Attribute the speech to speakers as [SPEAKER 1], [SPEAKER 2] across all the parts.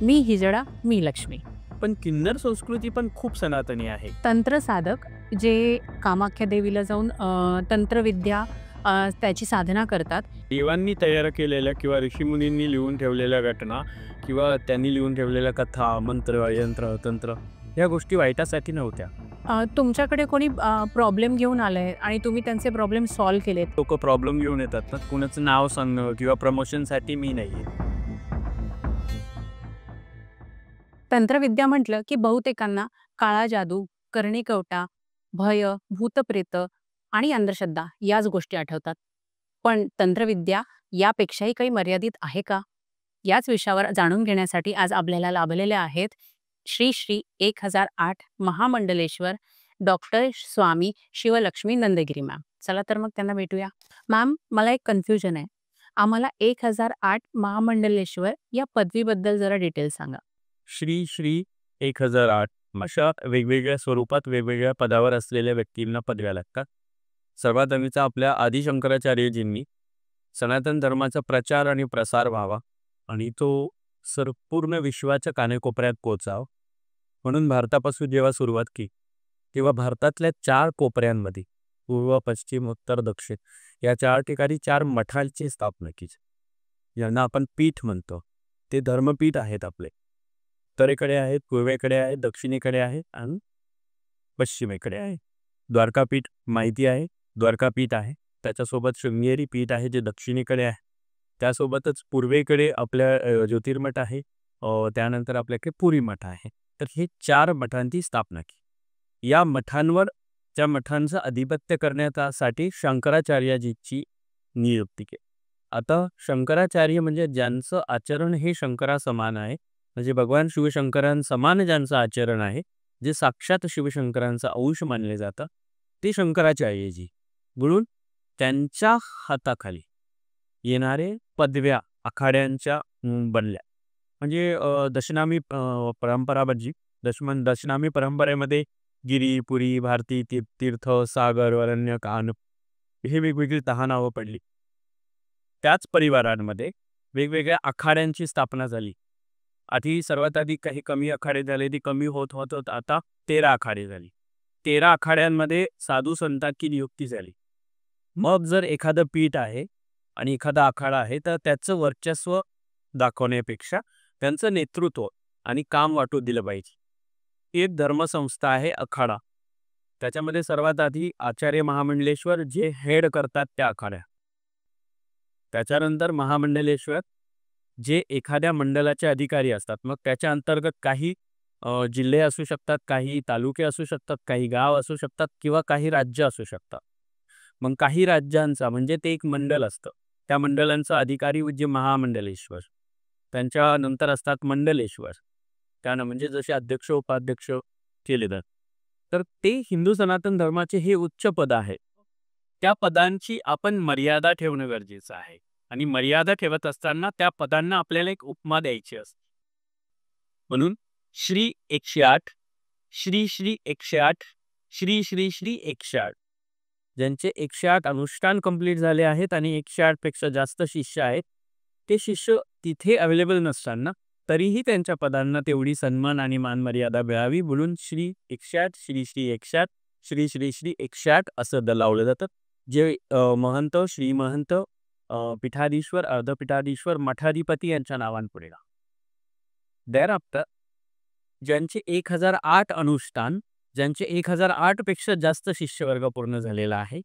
[SPEAKER 1] मी हिजडा, मी लक्ष्मी.
[SPEAKER 2] पण किन्नर संस्कृती पण खूप सनातनी आहे.
[SPEAKER 1] तंत्र साधक जे कामाख्या देवीला जाऊन तंत्रविद्या त्याची साधना करतात.
[SPEAKER 2] देवांनी तयार केलेल्या किंवा ऋषीमुनींनी लिहून ठेवलेल्या घटना किंवा त्यांनी लिहून ठेवलेल्या कथा, मंत्र, यंत्र, तंत्र या गोष्टी वाईटासाठी नव्हत्या.
[SPEAKER 1] तुमच्याकडे कोणी प्रॉब्लेम घेऊन आलंय आणि तुम्ही त्यांचे प्रॉब्लेम सॉल्व्ह केलेत.
[SPEAKER 2] लोकं प्रॉब्लेम घेऊन येतात ना, कुणाचं नाव सांगणं किंवा प्रमोशनसाठी मी नाहीये.
[SPEAKER 1] तंत्रविद्या म्हटलं की बहुतेकांना काळा जादू, कर्णिकवटा, भय, भूतप्रेत आणि अंधश्रद्धा याच गोष्टी आठवतात. पण तंत्रविद्या यापेक्षाही काही मर्यादित आहे का? याच विषयावर जाणून घेण्यासाठी आज आपल्याला लाभलेले आहेत श्री श्री 1008 महामंडलेश्वर डॉक्टर स्वामी शिवलक्ष्मी नंदगिरी मॅम. चला तर मग त्यांना भेटूया. मॅम, मला एक कन्फ्युजन आहे. आम्हाला 1008 महामंडलेश्वर या पदवीबद्दल जरा डिटेल सांगा.
[SPEAKER 2] श्री श्री 1008 अशा वेगवेगळ्या स्वरूपात वेगवेगळ्या पदावर असलेल्या व्यक्तींना पदव्या लागतात. सर्वात आधीचा आपल्या आदि शंकराचार्यजींनी सनातन धर्माचा प्रचार आणि प्रसार व्हावा आणि तो पूर्ण विश्वाच्या कानेकोपऱ्यात पोचावा म्हणून भारतापासून जेव्हा सुरुवात केली तेव्हा भारतातल्या 4 कोपऱ्यांमध्ये पूर्व, पश्चिम, उत्तर, दक्षिण या 4 ठिकाणी 4 मठांची स्थापना केली. यांना आपण पीठ म्हणतो. ते धर्मपीठ आहेत आपले. उत्तरेकडे आहेत, पूर्वेकडे आहेत, दक्षिणेकडे आहेत आणि पश्चिमेकडे आहे. द्वारकापीठ माहिती आहे, द्वारकापीठ आहे. त्याच्यासोबत शृंगेरी पीठ आहे जे दक्षिणेकडे आहे. त्यासोबतच पूर्वेकडे आपल्या ज्योतिर्मठ आहे. त्यानंतर आपल्याकडे पुरी मठ आहे. तर हे 4 मठांची स्थापना केली. या मठांवर त्या मठांचं अधिपत्य करण्यासाठी शंकराचार्यजीची नियुक्ती केली. आता शंकराचार्य म्हणजे ज्यांचं आचरण हे शंकरासमान आहे, म्हणजे भगवान शिवशंकरांसमान ज्यांचं आचरण आहे, जे साक्षात शिवशंकरांचा अंश मानले जातं, ते शंकराचार्यजी. म्हणून त्यांच्या हाताखाली येणारे पदव्या आखाड्यांच्या बनल्या. म्हणजे दशनामी परंपराबद्दल दशनामी परंपरेमध्ये गिरी, पुरी, भारती, तीर्थ, सागर, वरण्य, कान हे वेगवेगळी 10 नावं पडली. त्याच परिवारांमध्ये वेगवेगळ्या आखाड्यांची स्थापना झाली. सर्वात आधी काही कमी आखाडे झाले, ती कमी होत होत होत आता 13 आखाडे झाली. 13 आखाड्यांमध्ये साधू संतांची नियुक्ती झाली. मग जर एखादं पीठ आहे आणि एखादा आखाडा आहे तर त्याचं वर्चस्व दाखवण्यापेक्षा त्यांचं नेतृत्व आणि काम वाटू दिलं पाहिजे. एक धर्मसंस्था आहे आखाडा. त्याच्यामध्ये सर्वात आधी आचार्य महामंडलेश्वर जे हेड करतात त्या आखाड्या. त्याच्यानंतर महामंडलेश्वर जे एखाद्या मंडलाचे अधिकारी असतात. मग त्याच्या अंतर्गत काही जिल्हे असू शकतात, काही तालुके असू शकतात, काही गाव असू शकतात किंवा काही राज्य असू शकतात. मग काही राज्यांचा म्हणजे ते एक मंडल असतं. त्या मंडलांचा अधिकारी म्हणजे महामंडलेश्वर. त्यांच्यानंतर असतात मंडलेश्वर. त्यानं म्हणजे जसे अध्यक्ष उपाध्यक्ष केले जातात. तर ते हिंदू सनातन धर्माचे हे उच्च पद आहे. त्या पदांची आपण मर्यादा ठेवणं गरजेचं आहे आणि मर्यादा ठेवत असताना त्या पदांना आपल्याला एक उपमा द्यायची असते. म्हणून श्री 108, श्री श्री 108, श्री श्री श्री 108 ज्यांचे 108 अनुष्ठान कंप्लीट झाले आहेत आणि 108 पेक्षा जास्त शिष्य आहेत, ते शिष्य तिथे अवेलेबल नसताना तरीही त्यांच्या पदांना तेवढी सन्मान आणि मान मर्यादा मिळावी म्हणून श्री 108, श्री श्री 108, श्री श्री श्री 108 असं लावलं जातं. जे महंत, श्रीमहंत, पीठाधीश्वर, अर्धपीठाधीश्वर, मठाधिपती यांच्या नावांपुढे. त्यानंतर ज्यांचे 1008 अनुष्ठान, ज्यांचे 1008 पेक्षा जास्त शिष्यवर्ग पूर्ण झालेला आहे,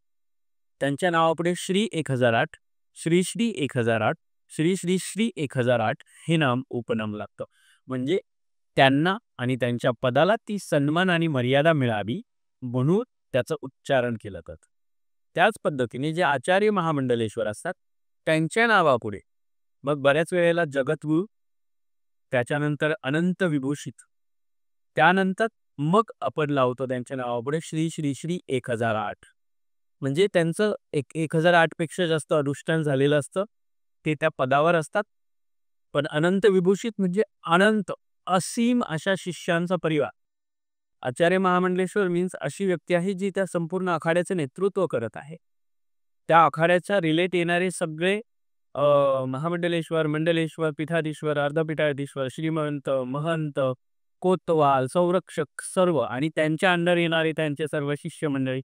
[SPEAKER 2] त्यांच्या नावापुढे श्री 1008, श्री श्री 1008, श्री श्री श्री 1008 हे नाम उपनाम लागतं. म्हणजे त्यांना आणि त्यांच्या पदाला ती सन्मान आणि मर्यादा मिळावी म्हणून त्याचं उच्चारण केलं जातं. त्याच पद्धतीने जे आचार्य महामंडलेश्वर असतात त्यांच्या नावापुढे मग बऱ्याच वेळेला जगद्गुरू, त्याच्यानंतर अनंत विभूषित, त्यानंतर मग आपण लावतो त्यांच्या नावापुढे श्री श्री श्री 1008. म्हणजे त्यांचं 1008 पेक्षा जास्त अनुष्ठान झालेलं असतं, ते त्या पदावर असतात. पण अनंत विभूषित म्हणजे अनंत असीम अशा शिष्यांचा परिवार. आचार्य महामंडलेश्वर मीन्स अशी व्यक्ती आहे जी त्या संपूर्ण आखाड्याचे नेतृत्व करत आहे. त्या आखाड्याच्या रिलेट येणारे सगळे महामंडलेश्वर, मंडलेश्वर, पीठाधीश्वर, अर्धपीठाधीश्वर, श्रीमंत, महंत, कोतवाल, संरक्षक सर्व आणि त्यांच्या अंडर येणारे त्यांचे सर्व शिष्य मंडळी.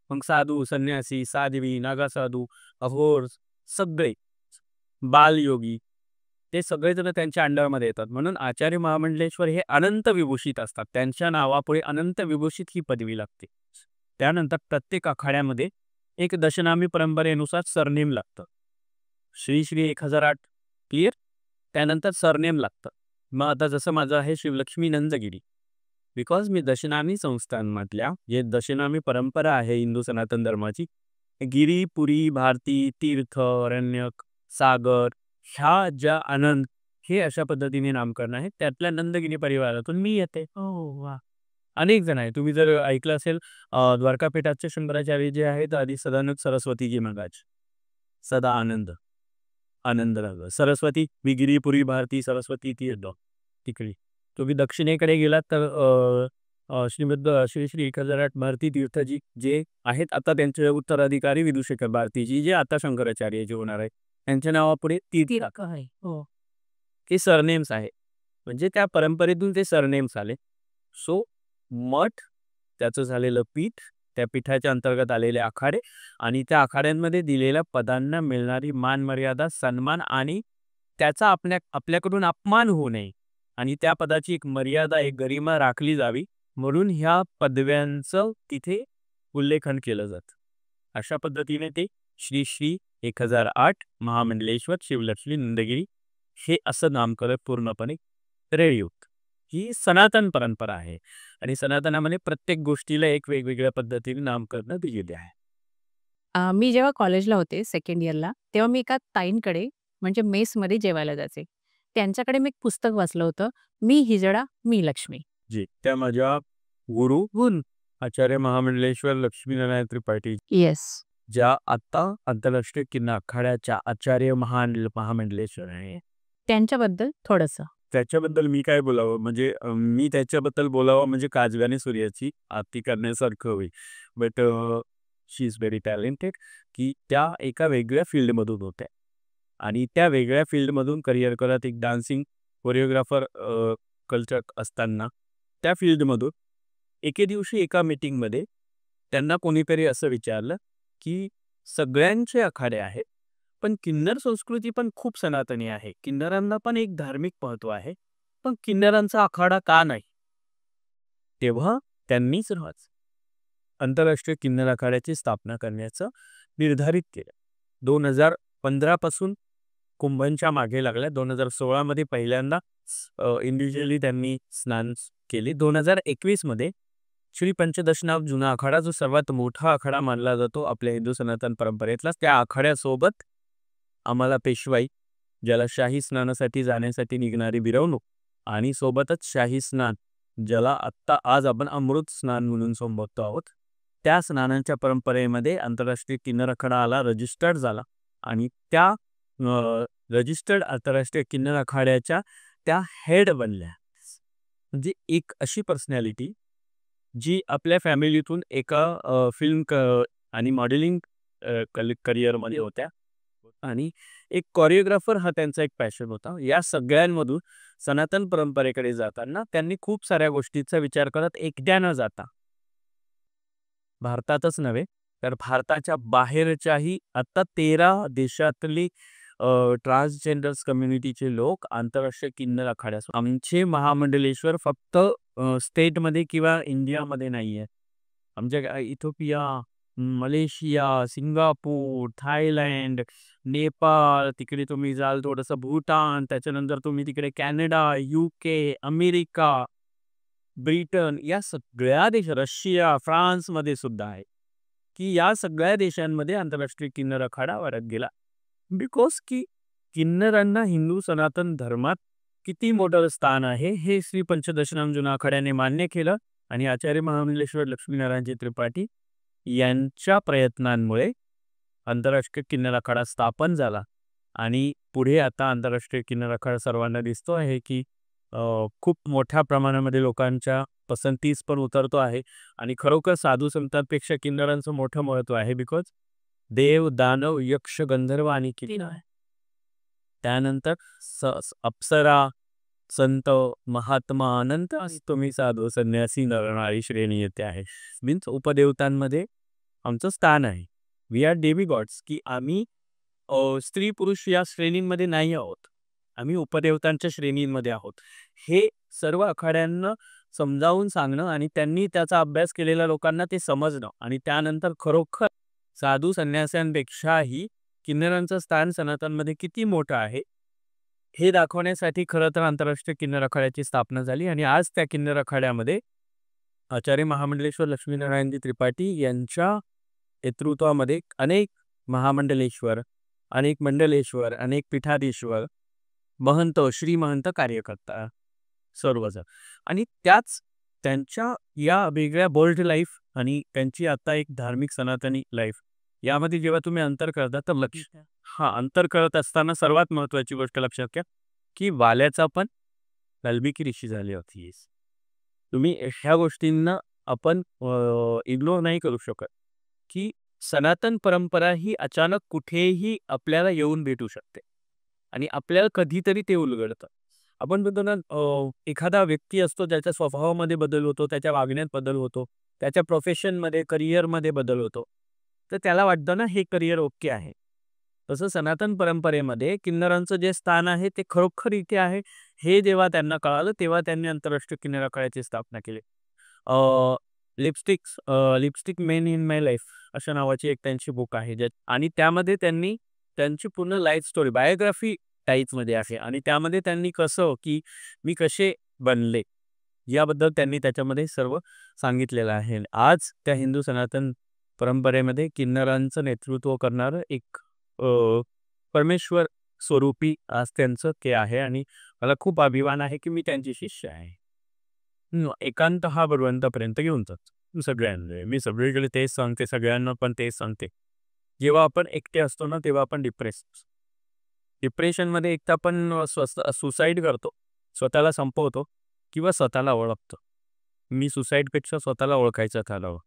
[SPEAKER 2] मग साधू, संन्यासी, साध्वी, नागासाधू, अघोर सगळे बालयोगी ते सगळेजण त्यांच्या अंडरमध्ये येतात. म्हणून आचार्य महामंडलेश्वर हे अनंत विभूषित असतात. त्यांच्या नावापुढे अनंत विभूषित ही पदवी लागते. त्यानंतर प्रत्येक आखाड्यामध्ये एक दशनामी परंपरेनुसार सरनेम लागतं. श्री श्री 1008 क्लिअर. त्यानंतर सरनेम लागतं. मग आता जसं माझं आहे शिवलक्ष्मी नंदगिरी, बिकॉज मी दशनामी संस्थांमधल्या जे दशनामी परंपरा आहे हिंदू सनातन धर्माची, गिरी, पुरी, भारती, तीर्थ, अरण्यक, सागर, ह्या ज्या आनंद हे अशा पद्धतीने नामकरण आहे. त्यातल्या नंदगिरी परिवारातून मी येते. हो वा. अनेक जण आहे. तुम्ही जर ऐकलं असेल द्वारकापीठाचे शंकराचार्य जे आहेत आधी सदानंद सरस्वतीजी महाराज, सदा आनंद आनंद राग सरस्वती विगिरी पुरी भारती सरस्वती तीर्थ तिकडे. तुम्ही दक्षिणेकडे गेलात तर श्रीमद श्री श्री 1008 भारती तीर्थजी जे आहेत आता त्यांचे उत्तराधिकारी विदुशेखर भारतीजी जे आता शंकराचार्यजी होणार आहे त्यांच्या नावापुढे तीर्थ आहे. हो, हे सरनेम्स आहे. म्हणजे त्या परंपरेतून ते सरनेम्स आले. सो मठ, त्याचं झालेलं पीठ, त्या पीठाच्या अंतर्गत आलेले आखाडे आणि त्या आखाड्यांमध्ये दिलेल्या पदांना मिळणारी मान मर्यादा, सन्मान आणि त्याचा आपल्याकडून अपमान होऊ नये आणि त्या पदाची एक मर्यादा, एक गरिमा राखली जावी म्हणून ह्या पदव्यांचं तिथे उल्लेखन केलं जातं. अशा पद्धतीने ते श्री श्री 1008 महामंडलेश्वर शिवलक्ष्मी नंदगिरी हे असं नामकरण पूर्णपणे रेडिओ. ही सनातन परंपरा आहे आणि सनातनामध्ये प्रत्येक गोष्टीला एक वेगवेगळ्या पद्धतीने नामकरण दिलेले आहे.
[SPEAKER 1] मी जेव्हा कॉलेजला होते सेकंड इयरला, तेव्हा मी एका ताईंकडे म्हणजे मेसमध्ये जेवायला जायचे. त्यांच्याकडे मी एक पुस्तक वाचलं होतं, मी हिजडा मी लक्ष्मी.
[SPEAKER 2] जी त्या माझ्या गुरु आचार्य महामंडलेश्वर लक्ष्मीनारायण त्रिपाठी
[SPEAKER 1] येस.
[SPEAKER 2] ज्या आता आंतरराष्ट्रीय किन्नर आखाड्याच्या आचार्य महामंडलेश्वर आहे.
[SPEAKER 1] त्यांच्याबद्दल थोडंसं.
[SPEAKER 2] त्याच्याबद्दल मी काय बोलावं म्हणजे मी त्याच्याबद्दल बोलावं म्हणजे काजव्याने सूर्याची आरती करण्यासारखं होईल. But she is very talented की त्या एका वेगळ्या फील्डमधून होत्या आणि त्या वेगळ्या फील्डमधून करिअर करत एक डान्सिंग कोरिओग्राफर कल्चर असताना त्या फील्डमधून एके दिवशी एका मीटिंगमध्ये त्यांना कोणीतरी असं विचारलं की सगळ्यांचे आखाडे आहेत पण किन्नर संस्कृती पण खूप सनातनी आहे, किन्नरांना पण एक धार्मिक महत्व आहे, पण किन्नरांचा आखाडा का नाही? तेव्हा त्यांनीच आंतरराष्ट्रीय किन्नर आखाड्याची स्थापना करण्याचं निर्धारित केलं. 2015 पासून कुंभनच्या मागे लागल्या. 2016 मध्ये पहिल्यांदा इंडिव्हिज्युअली त्यांनी स्नान केले. 2021 मध्ये श्री पंचदशनाम जुना आखाडा जो सर्वात मोठा आखाडा मानला जातो आपल्या हिंदू सनातन परंपरेतला, त्या आखाड्यासोबत आम्हाला पेशवाई, ज्याला शाही स्नानासाठी जाण्यासाठी निघणारी मिरवणूक आणि सोबतच शाही स्नान ज्याला आत्ता आज आपण अमृत स्नान म्हणून संबोधतो आहोत, त्या स्नानांच्या परंपरेमध्ये आंतरराष्ट्रीय किन्नर आखाडा आला, रजिस्टर्ड झाला आणि त्या रजिस्टर्ड आंतरराष्ट्रीय किन्नर आखाड्याच्या त्या हेड बनल्या. म्हणजे एक अशी पर्सनॅलिटी जी आपल्या फॅमिलीतून एका फिल्म आणि मॉडेलिंग करिअरमध्ये होत्या आणि एक कोरिओग्राफर हा त्यांचा एक पॅशन होता. या सगळ्यांमधून सनातन परंपरेकडे जाताना त्यांनी खूप साऱ्या गोष्टींचा विचार करत एकट्या न जाता भारतातच नव्हे तर भारताच्या बाहेरच्याही आता 13 देशातली ट्रान्सजेंडर्स कम्युनिटीचे लोक आंतरराष्ट्रीय किन्नर आखाड्यास. आमचे महामंडलेश्वर फक्त स्टेटमध्ये किंवा इंडियामध्ये नाही आहे. आमच्या Ethiopia, Malaysia, Singapore, Thailand, Nepal, तिकडे तुम्ही जाल थोडंसं भूटान, त्याच्यानंतर तुम्ही तिकडे कॅनडा, UK, अमेरिका, ब्रिटन, या सगळ्या देश, रशिया, फ्रान्समध्ये सुद्धा आहे की या सगळ्या देशांमध्ये आंतरराष्ट्रीय किन्नर आखाडा वाढत गेला. बिकॉज की किन्नरांना हिंदू सनातन धर्मात किती मोठं स्थान आहे हे श्री पंचदशनाम जुना आखाड्याने मान्य केलं आणि आचार्य महामंडलेश्वर लक्ष्मीनारायणजी त्रिपाठी यांच्या प्रयत्नांमुळे आंतरराष्ट्रीय किन्नर आखाडा स्थापन झाला आणि पुढे आता आंतरराष्ट्रीय किन्नर आखाडा सर्वांना दिसतो आहे की खूप मोठ्या प्रमाणामध्ये लोकांच्या पसंतीस पण उतरतो आहे आणि खरोखर साधू संतांपेक्षा किन्नरांचं मोठं महत्व आहे. बिकॉज देव, दानव, यक्ष, गंधर्व आणि किन्नर त्यानंतर अप्सरा, संत, महात्मा, अनंत तुम्ही साधू, संन्यासी, नरनारी श्रेणी येते आहे. मीन्स उपदेवतांमध्ये आमचं स्थान आहे. वी आर डेमी गॉड्स, की आम्ही स्त्री पुरुष या श्रेणींमध्ये नाही आहोत. आम्ही उपदेवतांच्या श्रेणींमध्ये आहोत. हे सर्व आखाड्यांना समजावून सांगणं आणि त्यांनी त्याचा अभ्यास केलेल्या लोकांना ते समजणं आणि त्यानंतर खरोखर साधू संन्यासांपेक्षाही किन्नरांचं स्थान सनातनमध्ये किती मोठं आहे हे दाखवण्यासाठी खरं तर आंतरराष्ट्रीय किन्नर आखाड्याची स्थापना झाली. आणि आज त्या किन्नर आखाड्यामध्ये आचार्य महामंडलेश्वर लक्ष्मीनारायणजी त्रिपाठी यांच्या नेतृत्वामध्ये अनेक महामंडलेश्वर, अनेक मंडलेश्वर, अनेक पीठाधीश्वर, महंत, श्रीमहंत कार्य करतात सर्वजण. आणि त्याच त्यांच्या या वेगळ्या बोल्ड लाईफ आणि त्यांची आता एक धार्मिक सनातनी लाईफ यामध्ये जेव्हा तुम्ही अंतर करता तर अंतर करत असताना सर्वात महत्वाची गोष्ट लक्षात घ्या की वाल्याचा पण वाल्मिकी ऋषी झाले होते. तुम्ही ह्या गोष्टींना आपण इग्नोर नाही करू शकत की सनातन परंपरा ही अचानक कुठेही आपल्याला येऊन भेटू शकते आणि आपल्याला कधीतरी ते उलगडतं. आपण म्हणतो ना एखादा व्यक्ती असतो ज्याच्या स्वभावामध्ये बदल होतो, त्याच्या वागण्यात बदल होतो, त्याच्या प्रोफेशनमध्ये करिअरमध्ये बदल होतो, तर त्याला वाटतं ना हे करिअर ओके आहे. तसं सनातन परंपरेमध्ये किन्नरांचं जे स्थान आहे ते खरोखर इथे आहे हे जेव्हा त्यांना कळालं तेव्हा त्यांनी आंतरराष्ट्रीय किन्नर आखाड्याची स्थापना केली. Lipstick main in my life अशा नावाची एक त्यांची बुक आहे ज्यात आणि त्यामध्ये त्यांनी त्यांची पूर्ण लाईफ स्टोरी बायोग्राफी टाईपमध्ये आहे आणि त्यामध्ये त्यांनी कसं की मी कसे बनले याबद्दल त्यांनी त्याच्यामध्ये सर्व सांगितलेलं आहे. आज त्या हिंदू सनातन परंपरेमध्ये किन्नरांचं नेतृत्व करणारं एक परमेश्वर स्वरूपी आज त्यांचं ते आहे आणि मला खूप अभिमान आहे की मी त्यांची शिष्य आहे. एकांत हा भगवंतापर्यंत घेऊन जातो सगळ्यांना. मी सगळीकडे तेच सांगते, सगळ्यांना पण तेच सांगते. जेव्हा आपण एकटे असतो ना तेव्हा आपण डिप्रेशनमध्ये एकटा आपण सुसाईड करतो, स्वतःला संपवतो किंवा स्वतःला ओळखतो. मी सुसाईडपेक्षा स्वतःला ओळखायचं ठरवलं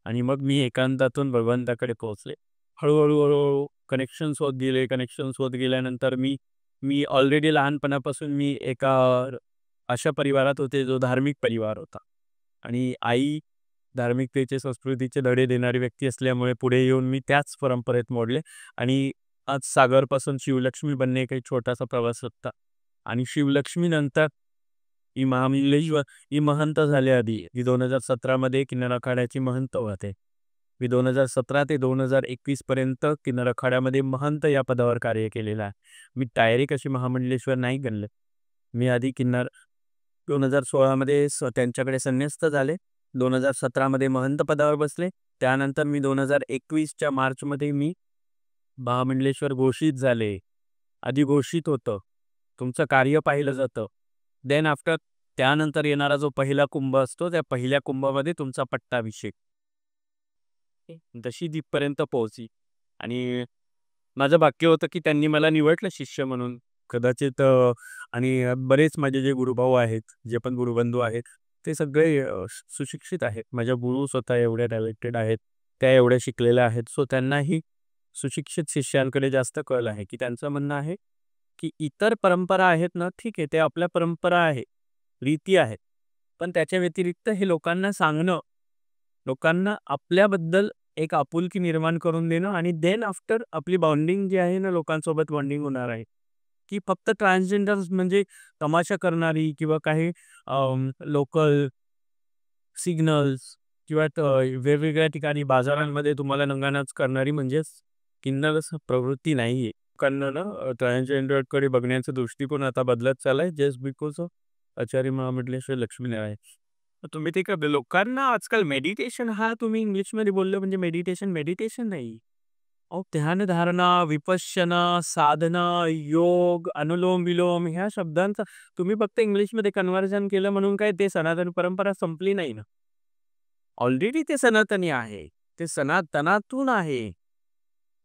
[SPEAKER 2] आणि मग मी एकांतातून भगवंताकडे पोहोचले. हळूहळू कनेक्शन्स होत गेल्यानंतर मी ऑलरेडी लहानपणापासून मी एका अशा परिवारात होते जो धार्मिक परिवार होता आणि आई धार्मिकतेचे संस्कृतीचे धडे देणारी व्यक्ती असल्यामुळे पुढे येऊन मी त्याच परंपरेत मोडले आणि आज सागरपासून शिवलक्ष्मी बनणे काही छोटासा प्रवास होता आणि शिवलक्ष्मी नंतर ही महामंडलेश्वर ही महंत झाले. आधी ही 2017 मध्ये किन्नर आखाड्याची महंत होते. मी 2017 ते 2021 पर्यंत किन्नर आखाड्यामध्ये महंत या पदावर कार्य केलेलं आहे. मी डायरेक्ट अशी महामंडलेश्वर नाही गणले. मी आधी किन्नर 2016 मध्ये त्यांच्याकडे संन्यस्त झाले, 2017 मध्ये महंत पदावर बसले. त्यानंतर मी 2021च्या मार्चमध्ये मी महामंडलेश्वर घोषित झाले. आधी घोषित होतं, तुमचं कार्य पाहिलं जातं, देन आफ्टर त्यानंतर येणारा जो पहिला कुंभ असतो त्या पहिल्या कुंभामध्ये तुमचा पट्टाभिषेक. तशी तिथपर्यंत पोहोचली आणि माझं भाग्य होतं की त्यांनी मला निवडलं शिष्य म्हणून. कदाचित आणि बरेच माझे जे गुरुभाऊ आहेत, जे पण गुरुबंधू आहेत, ते सगळे सुशिक्षित आहेत. माझ्या गुरु स्वतः एवढ्या टॅलेंटेड आहेत, त्या एवढ्या शिकलेल्या आहेत. सो त्यांनाही सुशिक्षित शिष्यांकडे जास्त कल आहे की त्यांचं म्हणणं आहे की इतर परंपरा आहेत ना, ठीक आहे, ते आपल्या परंपरा आहे, रीती आहेत, पण त्याच्या व्यतिरिक्त हे लोकांना सांगणं, लोकांना आपल्याबद्दल एक आपुलकी निर्माण करून देणं आणि देन आफ्टर आपली बॉन्डिंग जी आहे ना, लोकांसोबत बॉन्डिंग होणार आहे. की फक्त ट्रान्सजेंडर्स म्हणजे तमाशा करणारी किंवा काही लोकल सिग्नल्स किंवा वेगवेगळ्या ठिकाणी बाजारांमध्ये तुम्हाला नंगानाच करणारी म्हणजेच किन्नर प्रवृत्ती नाही आहे. लोकांना ना ट्रान्सजेंडरकडे बघण्याचा दृष्टिकोन आता बदलत चाललाय जस्ट बिकॉज ऑफ आचार्य महामंडलेश्वर लक्ष्मीनारायण. तुम्ही ते लोकांना आजकाल मेडिटेशन हा तुम्ही इंग्लिशमध्ये बोललं म्हणजे मेडिटेशन नाही. ध्यानधारणा, विपश्यना, साधना, योग, अनुलोम विलोम ह्या शब्दांचा तुम्ही फक्त इंग्लिशमध्ये कन्व्हर्जन केलं म्हणून काय ते सनातन परंपरा संपली नाही ना. ऑलरेडी ते सनातनी आहे, ते सनातनातून आहे.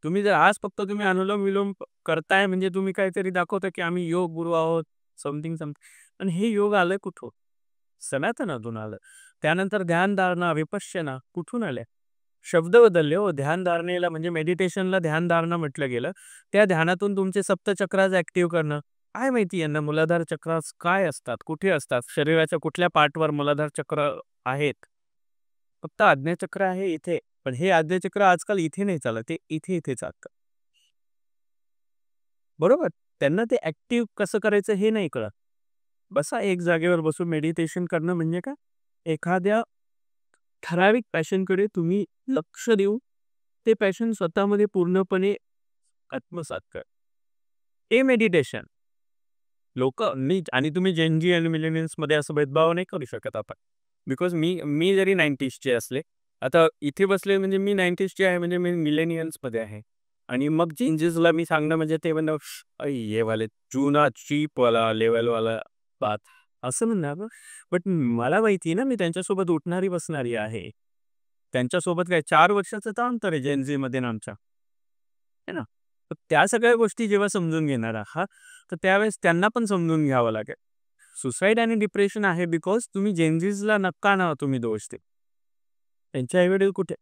[SPEAKER 2] तुम्ही जर आज फक्त तुम्ही अनुलोम विलोम करताय म्हणजे तुम्ही काहीतरी दाखवता की आम्ही योग गुरु आहोत, समथिंग. पण हे योग आलं कुठून? सनातनातून आलं. त्यानंतर ध्यानधारणा, विपश्यना कुठून आल्या? शब्द बदलले हो. ध्यानधारणेला म्हणजे मेडिटेशनला ध्यानधारणा म्हटलं गेलं. त्या ध्यानातून तुमचे सप्तचक्रास ॲक्टिव्ह करणं. काय माहिती यांना मूलाधार चक्रास काय असतात? कुठे असतात? शरीराच्या कुठल्या पार्टवर मूलाधार चक्र आहेत? फक्त आज्ञाचक्र आहे इथे. पण हे आज्ञाचक्र आजकाल इथे नाही चालत. ते इथे चालतं. बरोबर? त्यांना ते ॲक्टिव्ह कसं करायचं हे नाही कळत. बसा एक जागेवर बसून मेडिटेशन करणं म्हणजे काय? एखाद्या ठराविक पॅशनकडे तुम्ही लक्ष देऊन ते पॅशन स्वतःमध्ये पूर्णपणे आत्मसात करा. हे मेडिटेशन. मी आणि तुम्ही जेन झी आणि मिलेनियल्समध्ये असं भेदभाव नाही करू शकत आपण. बिकॉज मी जरी 90sचे असले, आता इथे बसले म्हणजे मी 90sचे आहे म्हणजे मी मिलेनियल्समध्ये आहे. आणि मग जेन झीजला मी सांगणं म्हणजे ते म्हणणं, हे वाले जुना चीपवाला लेव्हलवाला बात असं म्हणणार ना. बट मला माहिती आहे ना, मी त्यांच्यासोबत उठणारी बसणारी आहे. त्यांच्यासोबत काय 4 वर्षाचं तर अंतर आहे जेन झीमध्ये आणि आमच्या. है ना? तर त्या सगळ्या गोष्टी जेव्हा समजून घेणार आहात, तर त्यावेळेस त्यांना पण समजून घ्यावं लागेल. सुसाईड आणि डिप्रेशन आहे बिकॉज तुम्ही जेन झीजला नका ना तुम्ही दोष देऊ. त्यांच्या आईवडील कुठे?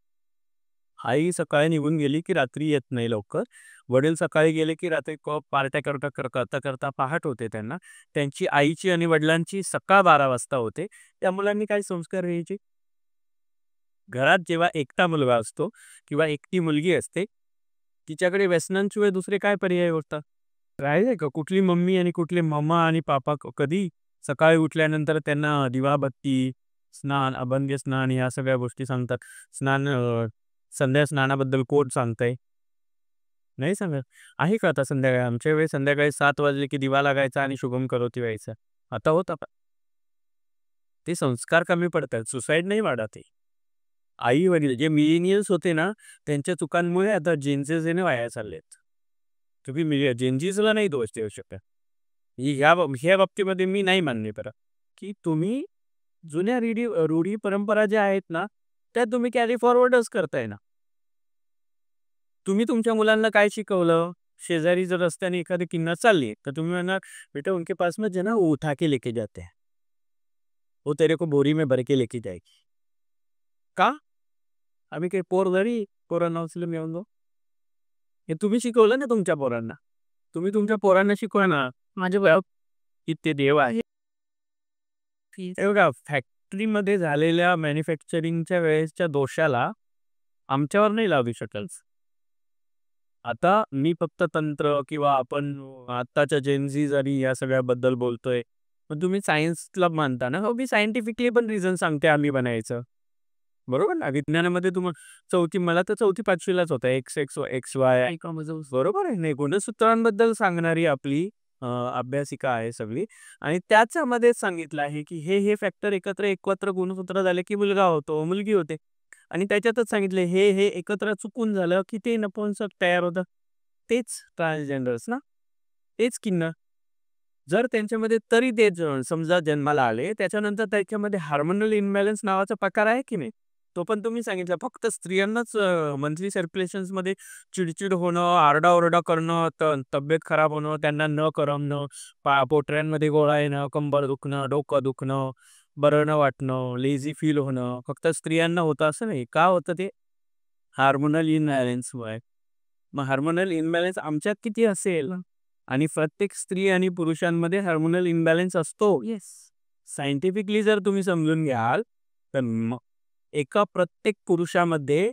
[SPEAKER 2] आई सकाळी निघून गेली की रात्री येत नाही लवकर. वडील सकाळी गेले की रात्री पार्ट्या करता पहाट होते त्यांना. त्यांची आईची आणि वडिलांची सकाळ 12 वाजता होते. त्या मुलांनी काय संस्कार घ्यायचे? घरात जेव्हा एकटा मुलगा असतो किंवा एकटी मुलगी असते, तिच्याकडे व्यसनांशिवाय दुसरे काय पर्याय होतात? राहिले का? कुठली मम्मी आणि कुठले मम्मा आणि पापा कधी सकाळी उठल्यानंतर त्यांना दिवाबत्ती, स्नान, अभंग स्नान ह्या सगळ्या गोष्टी सांगतात. संध्या स्नानाबद्दल कोण सांगतंय? नाही सांगत. आहे का आता संध्याकाळी? आमच्या वेळेस संध्याकाळी 7 वाजले की दिवा लागायचा आणि शुभम करोती व्हायचा. आता होता का? ते संस्कार कमी पडतात. सुसाईड नाही वाढत आहे. आई-वडील जे मिलेनियल्स होते ना, त्यांच्या चुकांमुळे आता जेन झीने वाया चाललेत. तुम्ही जेन झीला नाही दोष देऊ शकत. ह्या बाबतीमध्ये मी नाही मान्य करत, की तुम्ही जुन्या रूढी परंपरा ज्या आहेत ना, त्या तुम्ही कॅरी फॉरवर्डच करताय ना. तुम्ही तुमच्या मुलांना काय शिकवलं? शेजारी जर रस्त्याने एखादी किन्नर चालली, तर तुम्ही म्हणणार, "बेटा उनके पास में जो है ना वो उठा के लेके जाते हैं. वो तेरे को बोरी में भर के लेके जाएगी." का? आम्ही काही पोरांना उचलून घेऊन जाऊ? हे तुम्ही शिकवलं ना तुमच्या पोरांना. तुम्ही तुमच्या पोरांना शिकवा ना. माझे बाप इतके देव आहे. हे बघा फॅक्टरीमध्ये झालेल्या मॅन्युफॅक्चरिंगच्या वेळेसच्या दोषाला आमच्यावर नाही लावू शकाल. आता मी फक्त तंत्र किंवा आपण आत्ताच्या जेन झीज आणि या सगळ्याबद्दल बोलतोय. मग तुम्ही सायन्सला मानता ना? हो, मी सायंटिफिकली पण रिझन सांगते आम्ही बनायचं. बरोबर ना? विज्ञानामध्ये मला तर 4थी-5वीलाच होता. एक्स, वाय बरोबर आहे. नाही गुणसूत्रांबद्दल सांगणारी आपली अभ्यासिका आहे सगळी आणि त्याच्यामध्येच सांगितलं आहे, की हे फॅक्टर एकत्र गुणसूत्र झाले, की मुलगा होतो, मुलगी होते. आणि त्याच्यातच सांगितले हे एकत्र चुकून झालं, की ते नपुंसक तयार होतं. तेच ट्रान्सजेंडर्स ना, तेच किन्नर. जर त्यांच्यामध्ये तरी ते समजा जन्माला आले, त्याच्यानंतर त्याच्यामध्ये हार्मोनल इम्बॅलन्स नावाचा प्रकार आहे की नाही? तो पण तुम्ही सांगितला. फक्त स्त्रियांनाच मंथली सर्क्युलेशन्समध्ये चिडचिड होणं, आरडाओरडा करणं, तब्येत खराब होणं, त्यांना न करमणं, पोटऱ्यांमध्ये गोळा येणं, कंबर दुखणं, डोकं दुखणं, बरं न वाटणं, लेझी फील होणं, फक्त स्त्रियांना होतं असं नाही. का होतं ते? हार्मोनल इम्बॅलन्समुळे. मग हार्मोनल इम्बॅलन्स आमच्यात किती असेल? आणि प्रत्येक स्त्री आणि पुरुषांमध्ये हार्मोनल इम्बॅलन्स असतो. येस. सायंटिफिकली जर तुम्ही समजून घ्याल, तर एका प्रत्येक पुरुषामध्ये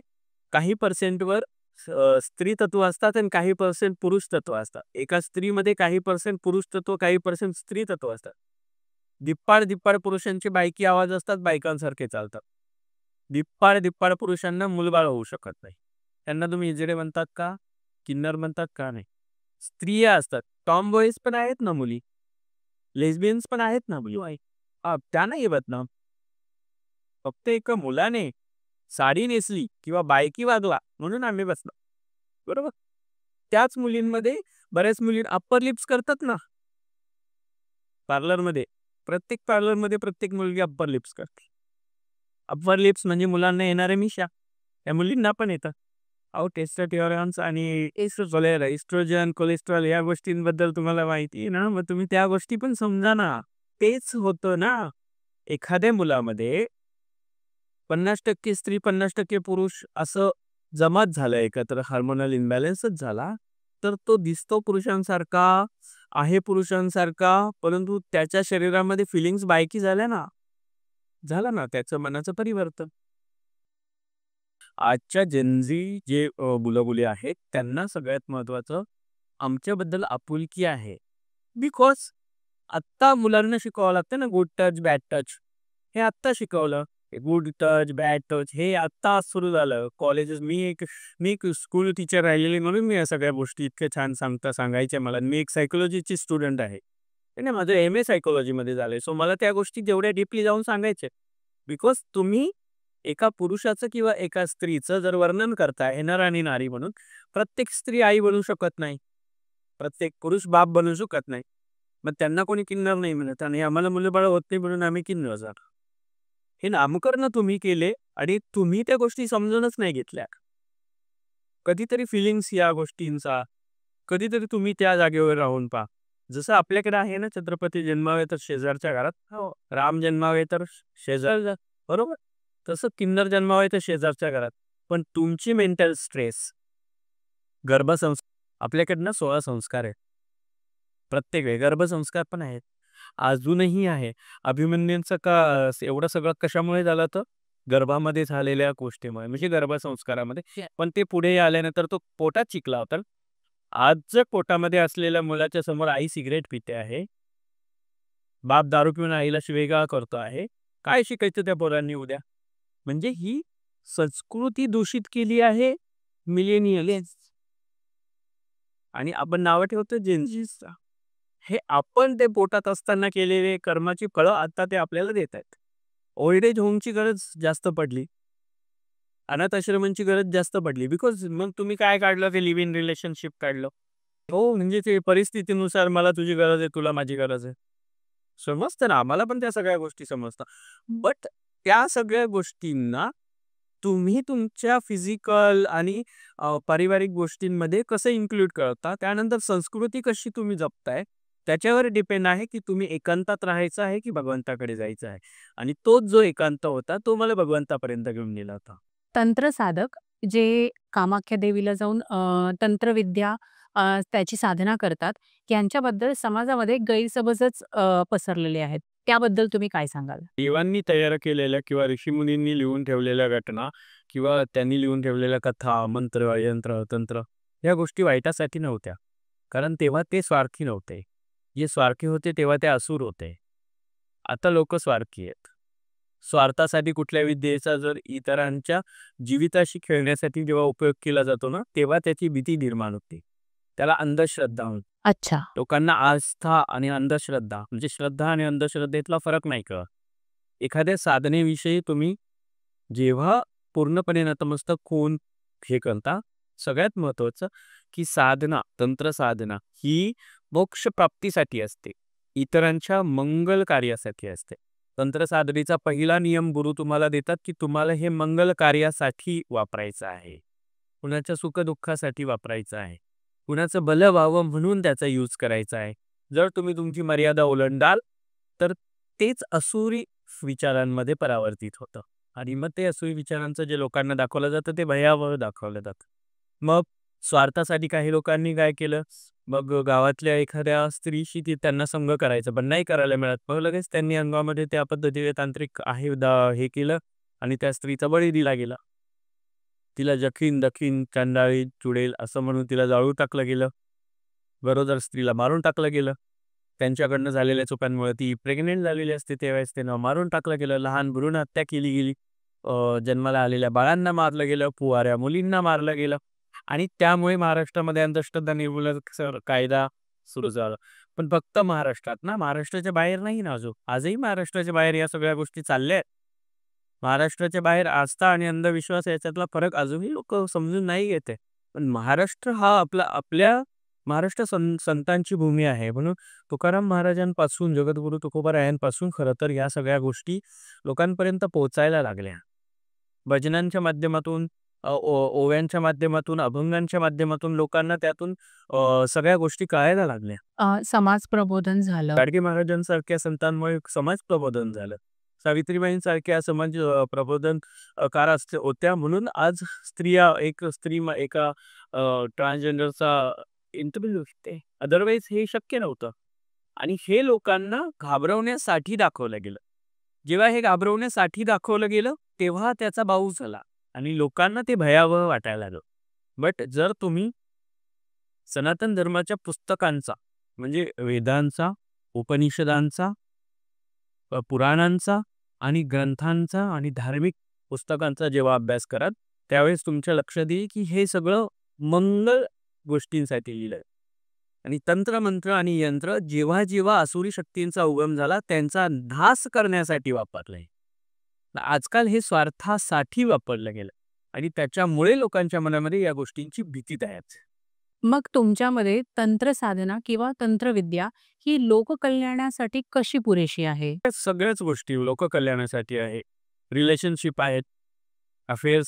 [SPEAKER 2] काही पर्सेंटवर स्त्री तत्व असतात आणि काही पर्सेंट पुरुष तत्व असतात. एका स्त्रीमध्ये काही पर्सेंट पुरुष तत्व, काही पर्सेंट स्त्री तत्व असतात. दिप्पाड पुरुषांचे बायकी आवाज असतात, बायकांसारखे चालतात. दिप्पाड पुरुषांना मुलबाळ होऊ शकत नाही. त्यांना तुम्ही इजडे म्हणतात का? किन्नर म्हणतात का? नाही. स्त्रिया असतात. टॉम बॉईज पण आहेत ना मुली. लेस्बियन्स पण आहेत ना मुली. त्या नाही बदनाम. फक्त एका मुलाने साडी नेसली किंवा बायकी वागला म्हणून आम्ही बसलो. बरोबर? त्याच मुलींमध्ये बऱ्याच मुली अप्पर लिप्स करतात ना. पार्लरमध्ये. प्रत्येक पार्लरमध्ये प्रत्येक मुलगी अप्पर लिप्स करते. अप्पर लिप्स म्हणजे मुलांना येणारे मिशा. त्या मुलींना पण येतात. अहो टेस्टोस्टेरॉन्स आणि इस्ट्रोजन, कोलेस्ट्रॉल या गोष्टींबद्दल तुम्हाला माहिती आहे ना, मग तुम्ही त्या गोष्टी पण समजा ना. तेच होतं ना. एखाद्या मुलामध्ये 50% स्त्री 50% पुरुष असं जमात झालं एकत्र, हार्मोनल इम्बॅलन्सच झाला, तर तो दिसतो पुरुषांसारखा, आहे पुरुषांसारखा, परंतु त्याच्या शरीरामध्ये फिलिंग्स बायकी झाल्या ना, झाला ना त्याचं मनाचं परिवर्तन. आजच्या जेनझी जे मुलं-मुली आहेत, त्यांना सगळ्यात महत्त्वाचं आमच्याबद्दल आपुलकी आहे. बिकॉज आत्ता मुलांना शिकवावं लागतं ना, गुड टच, बॅड टच. हे आत्ता शिकवलं. गुड टच, बॅड टच हे आत्ता सुरू झालं. कॉलेजेस मी एक स्कूल टीचर राहिलेली म्हणून मी या सगळ्या गोष्टी इतक्या छान सांगायच्या मला. मी एक सायकॉलॉजीची स्टुडंट आहे. नाही, माझं एम-ए सायकॉलॉजीमध्ये झालंय. सो मला त्या गोष्टी जेवढ्या डीपली जाऊन सांगायच्या. बिकॉज तुम्ही एका पुरुषाचं किंवा एका स्त्रीचं जर वर्णन करताय नर आणि नारी म्हणून, प्रत्येक स्त्री आई बनू शकत नाही. प्रत्येक पुरुष बाप बनू शकत नाही. मग त्यांना कोणी किन्नर नाही म्हणत आणि आम्हाला मुलं-बाळं होत नाही म्हणून आम्ही किन्नर झालो. हे नामकरण तुम्ही केले आणि तुम्ही त्या गोष्टी समजूनच नाही घेतल्या. कधीतरी फिलिंग्स या गोष्टींचा, कधीतरी तुम्ही त्या जागेवर राहून पहा. जसं आपल्याकडे आहे ना, छत्रपती जन्मावे तर शेजारच्या घरात, राम जन्मावे तर शेजारच्या, बरोबर? तसं किन्नर जन्मावे तर शेजारच्या घरात. पण तुमची मेंटल स्ट्रेस, गर्भसंस्कार, आपल्याकडनं 16 संस्कार आहेत. प्रत्येक वेळी गर्भसंस्कार पण आहेत. अजूनही आहे. अभिमन्यूंचं का एवढं सगळं कशामुळे झालं तर गर्भामध्ये झालेल्या गोष्टीमुळे, म्हणजे गर्भसंस्कारामध्ये. पण ते पुढे आल्यानंतर तो पोटात चिकला होता. आज जर पोटामध्ये असलेल्या मुलाच्या समोर आई सिगरेट पिते आहे, बाप दारू पिऊन आईला शिवेगाळ करतो आहे, काय शिकायचं त्या पोरांनी उद्या? म्हणजे ही संस्कृती दूषित केली आहे मिलेनियल्स आणि आपण नावं ठेवतो जेनझीचा. हे आपण ते पोटात असताना केलेले कर्माची फळं आता ते आपल्याला देत आहेत. ओल्ड एज होमची गरज जास्त पडली, अनाथ आश्रमांची गरज जास्त पडली. बिकॉज मग तुम्ही काय काढलं, ते लिव्ह इन रिलेशनशिप काढलं. हो, म्हणजे ते परिस्थितीनुसार मला तुझी गरज आहे, तुला माझी गरज आहे. समजतं ना, आम्हाला पण त्या सगळ्या गोष्टी समजतात. बट त्या सगळ्या गोष्टींना तुम्ही तुमच्या फिजिकल आणि पारिवारिक गोष्टींमध्ये कसं इन्क्लूड करता, त्यानंतर संस्कृती कशी तुम्ही जपताय, त्याच्यावर डिपेंड आहे की तुम्ही एकांतात राहायचं आहे की भगवंताकडे जायचं आहे. आणि तोच जो एकांत होता, तो मला भगवंतापर्यंत घेऊन गेला होता.
[SPEAKER 1] तंत्र साधक जे कामाख्या देवीला जाऊन तंत्रविद्या त्याची साधना करतात, यांच्याबद्दल समाजामध्ये गैरसमजच पसरलेले आहेत. त्याबद्दल तुम्ही काय सांगाल?
[SPEAKER 2] देवांनी तयार केलेल्या किंवा ऋषीमुनींनी लिहून ठेवलेल्या घटना किंवा त्यांनी लिहून ठेवलेल्या कथा, मंत्र, यंत्र, तंत्र या गोष्टी वाईटासाठी नव्हत्या. कारण तेव्हा ते स्वार्थी नव्हते. जे स्वार्थी होते तेव्हा ते असुर होते. आता लोक स्वार्थी आहेत. स्वार्थासाठी कुठल्या विद्येचा जर इतरांच्या जीविताशी खेळण्यासाठी जेव्हा उपयोग केला जातो ना, तेव्हा त्याची भीती निर्माण होते. त्याला अंधश्रद्धा म्हणतात.
[SPEAKER 1] अच्छा.
[SPEAKER 2] लोकांना आस्था आणि अंधश्रद्धा, म्हणजे श्रद्धा आणि अंधश्रद्धेतला फरक नाही कळत. एखाद्या साधनेविषयी तुम्ही जेव्हा पूर्णपणे नतमस्तक होऊन हे करता, सगळ्यात महत्त्वाचं की साधना, तंत्र साधना ही मोक्ष प्राप्तीसाठी असते, इतरांच्या मंगल कार्यासाठी असते. तंत्र साधनेचा पहिला नियम गुरु तुम्हाला देतात की तुम्हाला हे मंगल कार्यासाठी वापरायचं आहे, कुणाच्या सुखदुःखासाठी वापरायचं आहे, कुणाचं भलं व्हावं म्हणून त्याचा यूज करायचा आहे. जर तुम्ही तुमची मर्यादा ओलांडाल तर तेच असुरी विचारांमध्ये परावर्तित होतं आणि मग ते असुरी विचारांचं जे लोकांना दाखवलं जातं ते भयावह दाखवलं जातं. मग स्वार्थासाठी काही लोकांनी काय केलं, मग गावातल्या एखाद्या स्त्रीशी त्यांना संग करायचं पण नाही करायला मिळत, मग लगेच त्यांनी अंगामध्ये त्या पद्धतीने तांत्रिक हे केलं आणि त्या स्त्रीचा बळी दिला गेला. तिला जखीन दखीन चंडाळी चुडेल असं म्हणून तिला जाळून टाकलं गेलं. गरोदर स्त्रीला मारून टाकलं गेलं. त्यांच्याकडनं झालेल्या चुकांमुळे ती प्रेग्नेंट झालेली असते त्यावेळेस त्यांना मारून टाकलं गेलं. लहान भ्रूण हत्या केली गेली. जन्माला आलेल्या बाळांना मारलं गेलं, कुवाऱ्या मुलींना मारलं गेलं आणि त्यामुळे महाराष्ट्रामध्ये अंधश्रद्धा निर्मूलन कायदा सुरू झाला. पण फक्त महाराष्ट्रात ना, महाराष्ट्राच्या बाहेर नाही ना. आजही महाराष्ट्राच्या बाहेर या सगळ्या गोष्टी चालल्या आहेत. महाराष्ट्राच्या बाहेर आस्था आणि अंधविश्वास याच्यातला फरक अजूनही लोक समजून नाही घेते. पण महाराष्ट्र हा आपल्या महाराष्ट्र संतांची भूमी आहे. म्हणून तुकाराम महाराजांपासून जगद्गुरु तुकोबारायांपासून खरं तर या सगळ्या गोष्टी लोकांपर्यंत पोहोचायला लागल्या. भजनांच्या माध्यमातून, ओव्यांच्या माध्यमातून, अभंगांच्या माध्यमातून लोकांना त्यातून सगळ्या गोष्टी कळायला लागल्या.
[SPEAKER 1] समाज प्रबोधन झालं.
[SPEAKER 2] गाडगे महाराजांसारख्या संतांमुळे समाज प्रबोधन झालं. सावित्रीबाईंसारख्या समाज प्रबोधनकार होत्या, म्हणून आज स्त्रिया एका ट्रान्सजेंडरचा इंटरव्ह्यू घेते. अदरवाईज हे शक्य नव्हतं. आणि हे लोकांना घाबरवण्यासाठी दाखवलं गेलं. जेव्हा हे घाबरवण्यासाठी दाखवलं गेलं, तेव्हा त्याचा बाऊ झाला आणि लोकांना ते भयावह वाटायला लागलं. बट जर तुम्ही सनातन धर्माच्या पुस्तकांचा म्हणजे वेदांचा, उपनिषदांचा, पुराणांचा आणि ग्रंथांचा आणि धार्मिक पुस्तकांचा जेव्हा अभ्यास कराल, त्यावेळेस तुमच्या लक्षात येईल की हे सगळं मंगल गोष्टींसाठी लिहिलंय. आणि तंत्र, मंत्र आणि यंत्र जेव्हा जेव्हा आसुरी शक्तींचा उगम झाला, त्यांचा नाश करण्यासाठी वापरलंय. आजकाल हे स्वार्थासाठी वापरलं गेलं आणि त्याच्यामुळे लोकांच्या मनामध्ये या गोष्टींची भीती तयार झाली.
[SPEAKER 1] मग तुमच्यामध्ये तंत्रसाधना किंवा तंत्रविद्या ही लोककल्याणासाठी कशी पुरेशी आहे?
[SPEAKER 2] या सगळ्याच गोष्टी लोककल्याणासाठी आहे. रिलेशनशिप आहेत, अफेअर्स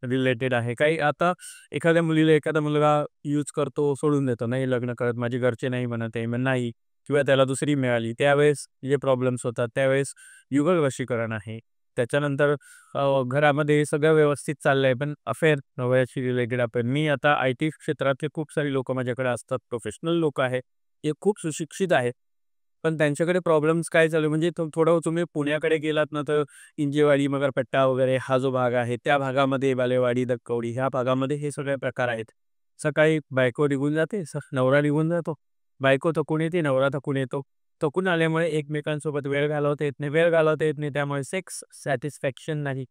[SPEAKER 2] रिलेटेड आहे. काही आता एखाद्या मुलीला एखादा मुलगा यूज करतो, सोडून देतो, नाही लग्न करत, माझे घरचे नाही म्हणत आहे, मग नाही, किंवा त्याला दुसरी मिळाली, त्यावेळेस जे प्रॉब्लेम्स होतात, त्यावेळेस युगल वशीकरण आहे. त्याच्यानंतर घरामध्ये हे सगळं व्यवस्थित चाललंय, पण अफेअर वयाशी रिलेटेड अफेअर. मी आता IT क्षेत्रातले खूप सारी लोक माझ्याकडे असतात, प्रोफेशनल लोक आहे, ते खूप सुशिक्षित आहेत, पण त्यांच्याकडे प्रॉब्लेम्स काय चालू म्हणजे थोडं तुम्ही पुण्याकडे गेलात ना, तर इंजेवाडी, मगरपट्टा वगैरे हा जो भाग आहे, त्या भागामध्ये बालेवाडी, दक्कवडी ह्या भागामध्ये हे सगळे प्रकार आहेत. सकाळी बायको निघून जाते, नवरा निघून जातो, बायको थकून येते, नवरा थकून येतो. थकून आल्यामुळे एकमेकांसोबत वेळ घालवता येत नाही, त्यामुळे सेक्स सॅटिस्फॅक्शन नाही.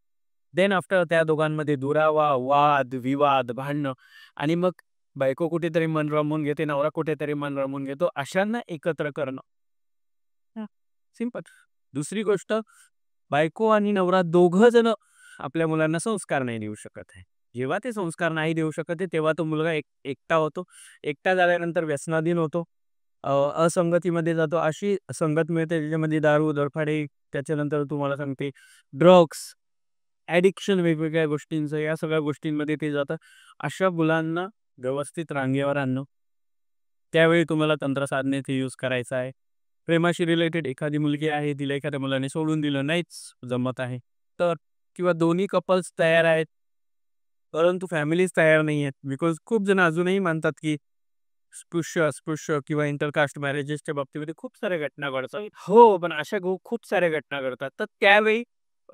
[SPEAKER 2] देन आफ्टर त्या दोघांमध्ये दुरावा, वाद, विवाद, भांडणं आणि मग बायको कुठेतरी मन रमवून घेते, नवरा कुठेतरी मन रमवून घेतो. अशांना एकत्र करणं सिंपल. दुसरी गोष्ट, बायको आणि नवरा दोघं जण आपल्या मुलांना संस्कार नाही देऊ शकत आहे. जेव्हा ते संस्कार नाही देऊ शकत आहे, तेव्हा तो मुलगा एकटा होतो. एकटा झाल्यानंतर व्यसनाधीन होतो, असंगतीमध्ये जातो. अशी संगत मिळते त्याच्यामध्ये दारू, दरफाडे, त्याच्यानंतर तुम्हाला सांगते ड्रग्स, ॲडिक्शन वेगवेगळ्या गोष्टींचं, या सगळ्या गोष्टींमध्ये ते जातं. अशा मुलांना व्यवस्थित रांगेवर आणणं, त्यावेळी तुम्हाला तंत्रसाधनेचा यूज करायचा आहे. प्रेमाशी रिलेटेड एखादी मुलगी आहे, तिला एखाद्या मुलाने सोडून दिलं, नाहीच जमत आहे तर, किंवा दोन्ही कपल्स तयार आहेत परंतु फॅमिलीज तयार नाही आहेत, बिकॉज खूप जण अजूनही मानतात की अस्पृश्य किंवा इंटरकास्ट मॅरेजेसच्या बाबतीमध्ये खूप साऱ्या घटना घडतात. हो, पण अशा खूप साऱ्या घटना घडतात. तर त्यावेळी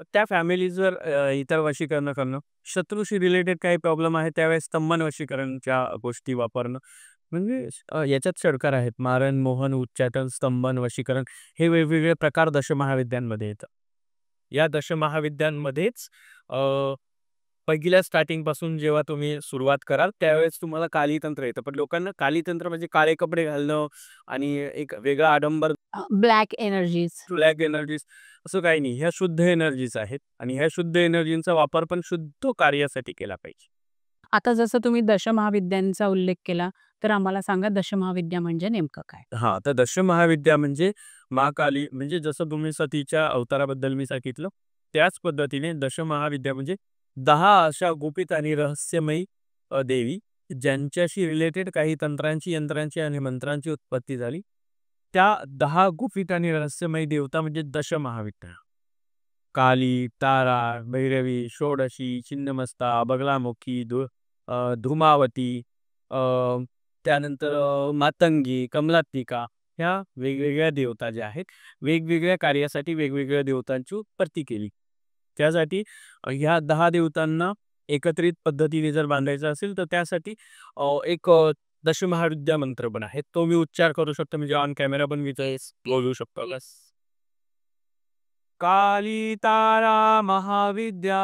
[SPEAKER 2] त्या फॅमिलीजवर इतर वशीकरण करणं, शत्रूशी रिलेटेड काही प्रॉब्लेम आहे त्यावेळेस स्तंभन वशीकरणच्या गोष्टी वापरणं, म्हणजे याच्यात सरकार आहेत. मारण, मोहन, उच्चाटन, स्तंभन, वशीकरण हे वेगवेगळे प्रकार दशमहाविद्यांमध्ये येतात. या दशमहाविद्यांमध्येच पहिल्या स्टार्टिंगपासून जेव्हा तुम्ही सुरुवात कराल त्यावेळेस तुम्हाला कालीतंत्र येतं. पण लोकांना कालीतंत्र म्हणजे काळे कपडे घालणं आणि एक वेगळा आडंबर,
[SPEAKER 1] ब्लॅक एनर्जीज.
[SPEAKER 2] ब्लॅक एनर्जीज असं काही नाही. ह्या शुद्ध एनर्जीज आहेत आणि ह्या शुद्ध एनर्जींचा वापर पण शुद्ध कार्यासाठी केला पाहिजे.
[SPEAKER 1] आता जसं तुम्ही दशमहाविद्यांचा उल्लेख केला, तर आम्हाला सांगा दशमहाविद्या म्हणजे नेमकं काय?
[SPEAKER 2] हां, तर दशमहाविद्या म्हणजे महाकाली, म्हणजे जसं तुम्ही सतीच्या अवताराबद्दल मी सांगितलं, त्याच पद्धतीने दशमहाविद्या म्हणजे 10 अशा गुपित आणि रहस्यमयी देवी, ज्यांच्याशी रिलेटेड काही तंत्रांची, यंत्रांची आणि मंत्रांची उत्पत्ती झाली. त्या 10 गुपित आणि रहस्यमयी देवता म्हणजे दशमहाविद्या. काली, तारा, भैरवी, षोडशी, छिन्नमस्ता, बगलामुखी, धूमावती, अ, त्यानंतर मातंगी, कमलात्मिका, ह्या वेगवेगळ्या देवता ज्या आहेत, वेगवेगळ्या कार्यासाठी वेगवेगळ्या देवतांची उत्पत्ती केली. त्यासाठी ह्या 10 देवतांना एकत्रित पद्धतीने जर बांधायचं असेल तर त्यासाठी एक दशमहाविद्या मंत्र पण आहे. तो मी उच्चार करू शकतो, म्हणजे ऑन कॅमेरा पण मी ते बोलू शकतो. बस. काली तारा महाविद्या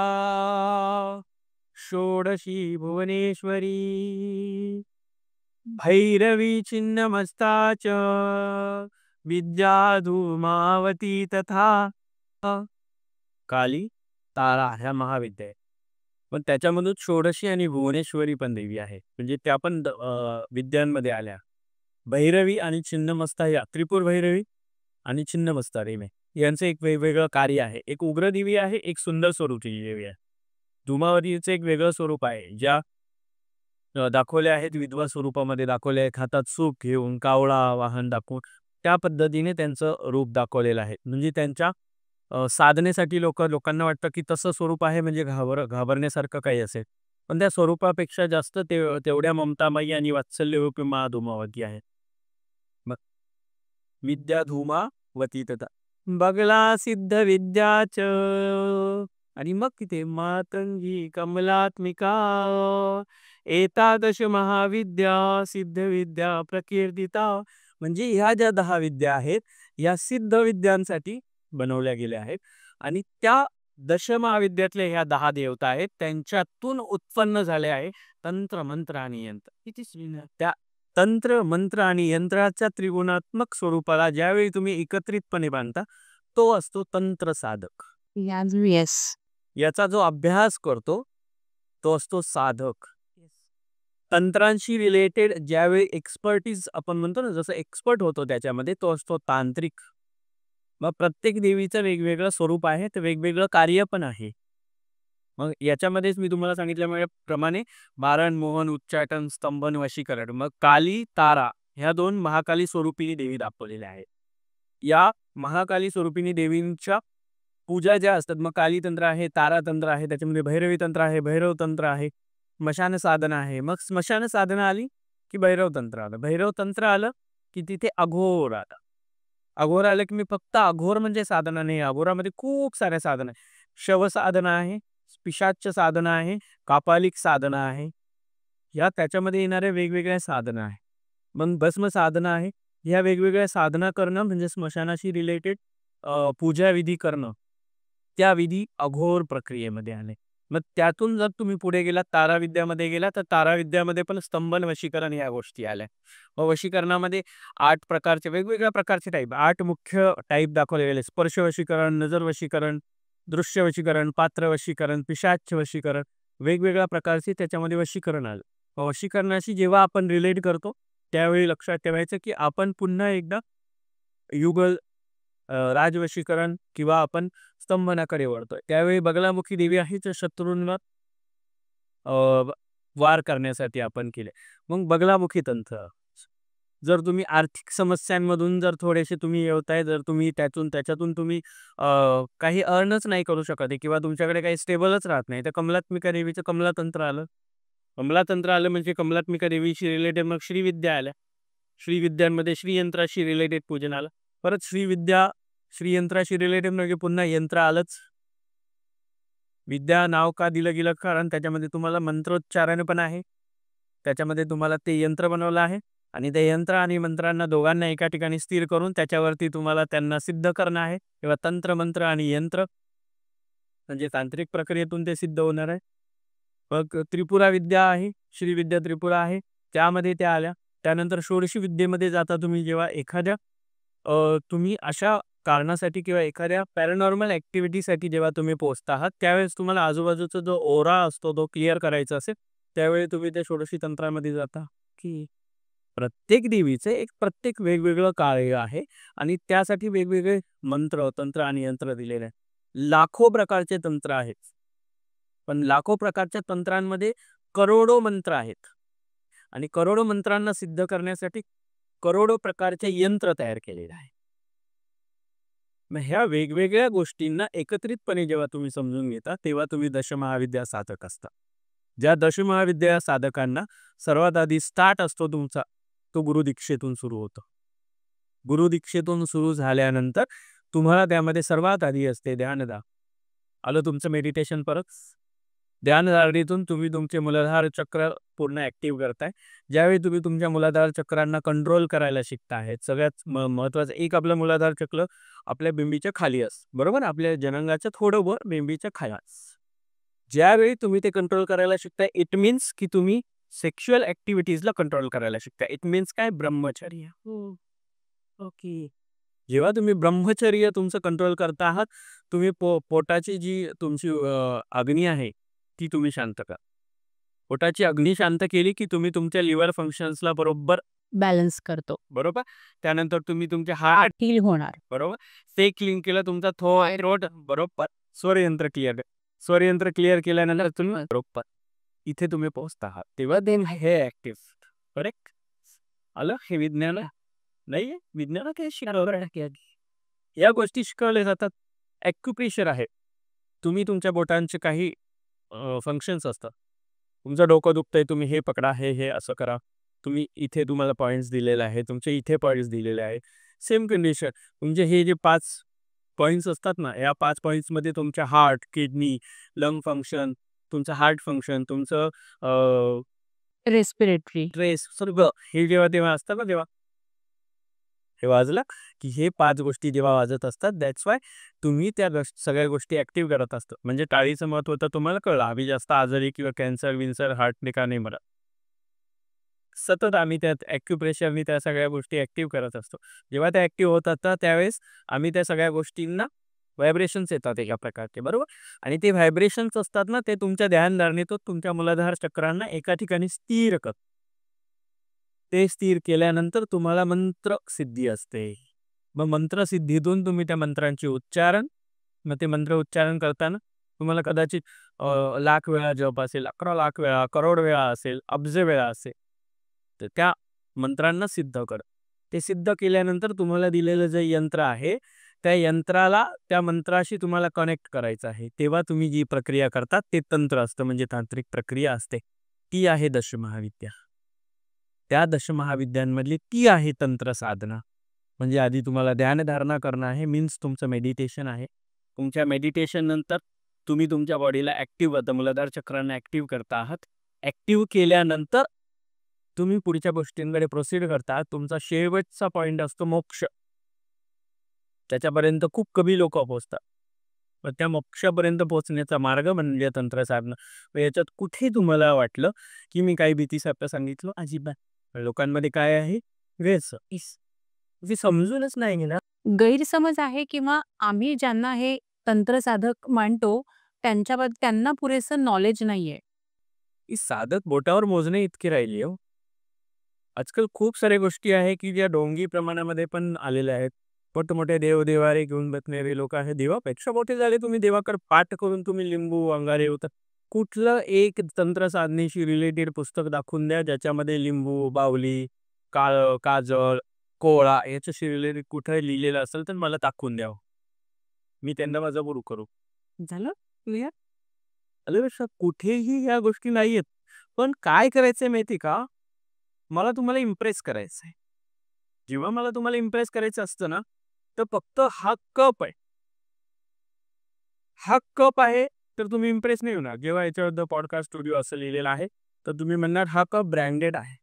[SPEAKER 2] षोडशी भुवनेश्वरी भैरवी छिन्नमस्ता च विद्या धूमावती तथा. काली, तारा ह्या महाविद्या आहेत. पण त्याच्यामधून षोडशी आणि भुवनेश्वरी पण देवी आहे, म्हणजे त्या पण विद्यांमध्ये आल्या. भैरवी आणि छिन्नमस्ता या त्रिपुर भैरवी आणि छिन्नमस्ता रेमे यांचं एक वेगवेगळं कार्य आहे. एक उग्रदेवी आहे, एक सुंदर स्वरूपी देवी आहे. धूमावतीचं एक वेगळं स्वरूप आहे, ज्या दाखवल्या आहेत विधवा स्वरूपामध्ये दाखवले आहेत, हातात सूप घेऊन, कावळा वाहन दाखवून त्या पद्धतीने त्यांचं रूप दाखवलेलं आहे. म्हणजे त्यांच्या साधनेसाठी लोकांना वाटतं की तसं स्वरूप आहे म्हणजे घाबरण्यासारखं काही असेल. पण त्या स्वरूपापेक्षा जास्त तेवढ्या ममतामयी आणि वात्सल्यरूपी धूमावती आहे. मग विद्या धूमावती तथा बगला सिद्ध विद्याच आणि मग किती मातंगी कमलात्मिका एतादश महाविद्या सिद्ध विद्या प्रकीर्तिता. म्हणजे ह्या ज्या 10 विद्या आहेत या सिद्ध विद्यांसाठी बनवल्या गेल्या आहेत आणि त्या दशमहाविद्यातल्या ह्या 10 देवता आहेत त्यांच्यातून उत्पन्न झाले आहे तंत्र मंत्र आणि यंत्र. किती सुंदर. त्या तंत्र मंत्र आणि यंत्राच्या त्रिगुणात्मक स्वरूपाला ज्यावेळी तुम्ही एकत्रितपणे बांधता तो असतो तंत्र साधक.
[SPEAKER 1] येस.
[SPEAKER 2] याचा जो अभ्यास करतो तो असतो साधक. तंत्रांशी रिलेटेड ज्यावेळी एक्सपर्टीज आपण म्हणतो ना जसं एक्सपर्ट होतो त्याच्यामध्ये तो असतो तांत्रिक. मग प्रत्येक देवीचं वेगवेगळं स्वरूप आहे तर वेगवेगळं कार्य पण आहे. मग याच्यामध्येच मी तुम्हाला सांगितल्याप्रमाणे मारण मोहन उच्चाटन स्तंभन वशीकरण. मग काली तारा ह्या 2 महाकाली स्वरूपिणी देवी दाखवलेल्या आहेत. या महाकाली स्वरूपिणी देवींच्या पूजा ज्या असतात मग काली तंत्र आहे तारा तंत्र आहे त्याच्यामध्ये भैरवी तंत्र आहे भैरव तंत्र आहे स्मशान साधना आहे. मग स्मशान साधना आली की भैरव तंत्र आलं. भैरव तंत्र आलं की तिथे अघोर आलं. अघोर आलं की मी फक्त अघोर म्हणजे साधना नाही अघोरामध्ये खूप साऱ्या साधना आहे. शव साधना आहे पिशाच्च साधना आहे कापालिक साधना आहे. या त्याच्यामध्ये येणाऱ्या वेगवेगळ्या साधना आहे. मग भस्म साधना आहे. ह्या वेगवेगळ्या साधना करणं म्हणजे स्मशानाशी रिलेटेड पूजा विधी करणं त्या विधी अघोर प्रक्रियेमध्ये आले. मग त्यातून जर तुम्ही पुढे गेलात ताराविद्यामध्ये गेला तर ताराविद्यामध्ये पण स्तंभन वशीकरण ह्या गोष्टी आल्या. मग वशीकरणामध्ये 8 प्रकारचे वेगवेगळ्या प्रकारचे टाईप 8 मुख्य टाईप दाखवले गेले. स्पर्श वशीकरण नजर वशीकरण दृश्य वशीकरण पात्र वशीकरण पिशाच वशीकरण वेगवेगळ्या प्रकारचे त्याच्यामध्ये वशीकरण आलं. वशीकरणाशी जेव्हा आपण रिलेट करतो त्यावेळी लक्षात ठेवायचं की आपण पुन्हा एकदा युगल राजवशीकरण किंवा आपण स्तंभनाकडे वळतोय. त्यावेळी बगलामुखी देवी आहे शत्रूंना वार करण्यासाठी आपण केले. मग बगलामुखी तंत्र जर तुम्ही आर्थिक समस्यांमधून जर थोडेसे तुम्ही येवताय जर तुम्ही त्याच्यातून तुम्ही काही अर्नच नाही करू शकत किंवा तुमच्याकडे काही स्टेबलच राहत नाही तर कमलात्मिका देवीचं कमलातंत्र आलं. कमलातंत्र आलं म्हणजे कमलात्मिका देवीशी रिलेटेड मग श्रीविद्या आल्या. श्रीविद्यांमध्ये श्रीयंत्राशी रिलेटेड पूजन आलं. परत श्रीविद्या श्रीयंत्राशी रिलेटेड म्हणजे पुन्हा यंत्र आलंच. विद्या नाव का दिलं गेलं कारण त्याच्यामध्ये तुम्हाला मंत्रोच्चारण पण आहे. त्याच्यामध्ये तुम्हाला ते यंत्र बनवलं आहे आणि ते यंत्र आणि मंत्रांना दोघांना एका ठिकाणी स्थिर करून त्याच्यावरती तुम्हाला त्यांना सिद्ध करणं आहे किंवा तंत्र मंत्र आणि यंत्र म्हणजे तांत्रिक प्रक्रियेतून ते सिद्ध होणार आहे. मग त्रिपुरा विद्या आहे श्रीविद्या त्रिपुरा आहे त्यामध्ये त्या आल्या. त्यानंतर षोडशी विद्येमध्ये जाता तुम्ही जेव्हा एखाद्या तुम्ही अशा कारणासाठी किंवा एखाद्या पॅरानॉर्मल ॲक्टिव्हिटीसाठी जेव्हा तुम्ही पोहोचता आहात त्यावेळेस तुम्हाला आजूबाजूचा जो ओरा असतो तो क्लिअर करायचा असेल त्यावेळी तुम्ही त्या षोडशी तंत्रामध्ये जाता की प्रत्येक देवीचे प्रत्येक वेगवेगळं कार्य आहे आणि त्यासाठी वेगवेगळे मंत्र तंत्र आणि यंत्र दिलेले आहे. लाखो प्रकारचे तंत्र आहेत पण लाखो प्रकारच्या तंत्रांमध्ये करोडो मंत्र आहेत आणि करोडो मंत्रांना सिद्ध करण्यासाठी करोडो प्रकारचे यंत्र तयार केलेले आहे. मग ह्या वेगवेगळ्या गोष्टींना एकत्रितपणे जेव्हा तुम्ही समजून घेता तेव्हा तुम्ही दशमहाविद्या साधक असता. ज्या दशमहाविद्या साधकांना सर्वात आधी स्टार्ट असतो तुमचा तो गुरुदीक्षेतून सुरू होतो. गुरुदीक्षेतून सुरू झाल्यानंतर तुम्हाला त्यामध्ये सर्वात आधी असते ध्यानधा. आलं तुमचं मेडिटेशन परत ध्यानधारणीतून तुम्ही तुमचे मूलाधार चक्र पूर्ण ॲक्टिव्ह करताय. ज्यावेळी तुम्ही तुमच्या मूलाधार चक्रांना कंट्रोल करायला शिकता आहेत सगळ्यात महत्त्वाचं एक आपलं मूलाधार चक्र आपल्या बिंबीच्या खाली असतं बरोबर आपल्या जनांगाच्या थोडं वर बिंबीच्या खाली. ज्यावेळी तुम्ही ते कंट्रोल करायला शिकताय इट मीन्स की तुम्ही सेक्शुअल ॲक्टिव्हिटीजला कंट्रोल करायला शिकताय. इट मीन्स काय ब्रह्मचर्य. ओके. जेव्हा तुम्ही ब्रह्मचर्य तुमचं कंट्रोल करता आहात तुम्ही पोटाची जी तुमची अग्नी आहे ती तुम्ही शांत करा. पोटाची अग्नी शांत केली की तुम्ही तुमच्या लिव्हर फंक्शन्सला बरोबर
[SPEAKER 1] बॅलन्स करतो.
[SPEAKER 2] बरोबर. त्यानंतर तुम्ही तुमचे हार्ट
[SPEAKER 1] फील होणार.
[SPEAKER 2] बरोबर. ते क्लीन केलं तुमचा थ्रोट बरोबर. स्वरयंत्र क्लिअर केल्यानंतर तुम्ही बरोबर इथे तुम्ही पोहोचता आहात तेव्हा देन हे ऍक्टिव्ह. करेक्ट. आलं हे विज्ञान नाही विज्ञान काय शिकवलं या गोष्टी शिकवल्या जातात ॲक्युप्रेशर आहे. तुम्ही तुमच्या बोटांचे काही फंक्शन्स असतात. तुमचं डोकं दुखतंय, तुम्ही हे पकडा, हे असं करा. तुम्ही इथे तुम्हाला पॉइंट्स दिलेले आहे, तुमचे इथे पॉइंट्स दिलेले आहे. सेम कंडिशन म्हणजे हे जे 5 पॉइंट्स असतात ना, या 5 पॉइंट्समध्ये तुमच्या हार्ट, किडनी, लंग फंक्शन, तुमचं हार्ट फंक्शन, तुमचं
[SPEAKER 1] रेस्पिरेटरी.
[SPEAKER 2] स्ट्रेस सर्व हे जेव्हा तेव्हा असतं ना तेव्हा हे वाजलं की हे 5 गोष्टी जेव्हा वाजत असतात दॅट्स वाय तुम्ही त्या सगळ्या गोष्टी ॲक्टिव्ह करत असतात. म्हणजे टाळीचं महत्त्व तर तुम्हाला कळलं. आम्ही जास्त आजारी किंवा कॅन्सर-विन्सर, हार्टने का नाही मरत. सतत आम्ही त्यात ॲक्युप्रेशरनी त्या सगळ्या गोष्टी ॲक्टिव्ह करत असतो. जेव्हा त्या ॲक्टिव्ह होतात ना त्यावेळेस आम्ही त्या सगळ्या गोष्टींना व्हायब्रेशन्स येतात एका प्रकारचे बरोबर आणि ते व्हायब्रेशन्स असतात ना ते तुमच्या ध्यानधारणेतून तुमच्या मूलाधार चक्रांना एका ठिकाणी स्थिर करतात. ते स्थिर केल्यानंतर तुम्हाला मंत्र सिद्धी असते. मग मंत्रसिद्धीतून तुम्ही त्या मंत्रांचे उच्चारण मग ते मंत्र उच्चारण करताना तुम्हाला कदाचित लाख वेळा जप असेल, 11 लाख वेळा, करोड वेळा असेल, अब्ज वेळा असेल. तर त्या मंत्रांना सिद्ध कर. ते सिद्ध केल्यानंतर तुम्हाला दिलेलं जे यंत्र आहे, त्या यंत्राला त्या मंत्राशी तुम्हाला कनेक्ट करायचं आहे. तेव्हा तुम्ही जी प्रक्रिया करतात ते तंत्र असतं म्हणजे तांत्रिक प्रक्रिया असते. ती आहे दशमहाविद्या. त्या दशमहाविद्यांमधली ती आहे तंत्र साधना. म्हणजे आधी तुम्हाला ध्यानधारणा करणं आहे मीन्स तुमचं मेडिटेशन आहे. तुमच्या मेडिटेशन नंतर तुम्ही तुमच्या बॉडीला ॲक्टिव्ह करता, मूलाधार चक्रांना ॲक्टिव्ह करता आहात. ॲक्टिव्ह केल्यानंतर तुम्ही पुढच्या गोष्टींकडे प्रोसीड करता. तुमचा शेवटचा पॉइंट असतो मोक्ष. त्याच्यापर्यंत खूप कमी लोकं पोहोचतात. पण त्या मोक्षापर्यंत पोहोचण्याचा मार्ग म्हणजे तंत्र साधना. याच्यात कुठे तुम्हाला वाटलं की मी काही भीतीसारखं सांगितलं? अजिबात. लोकांमध्ये काय आहे? गैरसमज. ते समजूनच नाही घेणार.
[SPEAKER 1] गैरसमज आहे किंवा आम्ही ज्यांना हे तंत्रसाधक मानतो, त्यांना पुरेसं नॉलेज नाहीये.
[SPEAKER 2] ही साधक बोटावर मोजणे इतकी राहिली हो. आजकाल खूप साऱ्या गोष्टी आहे की ज्या डोंगी प्रमाणामध्ये पण आलेल्या आहेत. मोठमोठे देवदेवारे घेऊन बसणारे लोक आहेत. देवापेक्षा मोठे झाले तुम्ही देवाकडे पाठ करून तुम्ही लिंबू, अंगारे होतात. कुठलं एक तंत्र साधनेशी रिलेटेड पुस्तक दाखवून द्या ज्याच्यामध्ये लिंबू, बावली, काजळ, कोळा याच्याशी रिलेटेड कुठे लिहिलेलं असेल तर मला दाखवून द्या. मी त्यांना माझा गुरु करू. झालं क्लिअर? आल्यापेक्षा कुठेही ह्या गोष्टी नाहीयेत. पण काय करायचंय माहिती का? मला तुम्हाला इम्प्रेस करायचं आहे. जेव्हा मला तुम्हाला इम्प्रेस करायचं असतं ना, तर फक्त हा कप आहे. हा कप आहे, तर तुम्ही इम्प्रेस नाही होणार. जेव्हा याच्याबद्दल पॉडकास्ट स्टुडिओ असं लिहिलेलं आहे, तर तुम्ही म्हणणार हा कप ब्रँडेड आहे.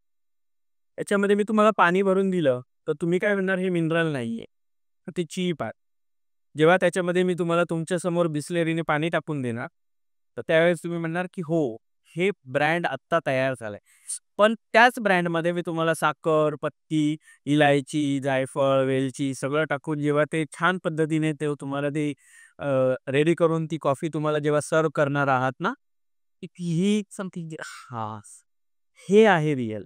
[SPEAKER 2] याच्यामध्ये मी तुम्हाला पाणी भरून दिलं, तर तुम्ही काय म्हणणार हे मिनरल नाहीये. ते चीप आहे. जेव्हा त्याच्यामध्ये मी तुम्हाला तुमच्यासमोर बिसलेरीने पाणी टाकून देणार, तर त्यावेळेस तुम्ही म्हणणार की हो, हे ब्रँड आत्ता तयार झालंय. पण त्याच ब्रँडमध्ये मी तुम्हाला साखर, पत्ती, इलायची, जायफळ, वेलची सगळं टाकून जेव्हा ते छान पद्धतीने ते तुम्हाला ते रेडी करून ती कॉफी तुम्हाला जेव्हा सर्व्ह करणार आहात ना, ही समथिंग खास. हे आहे रिअल.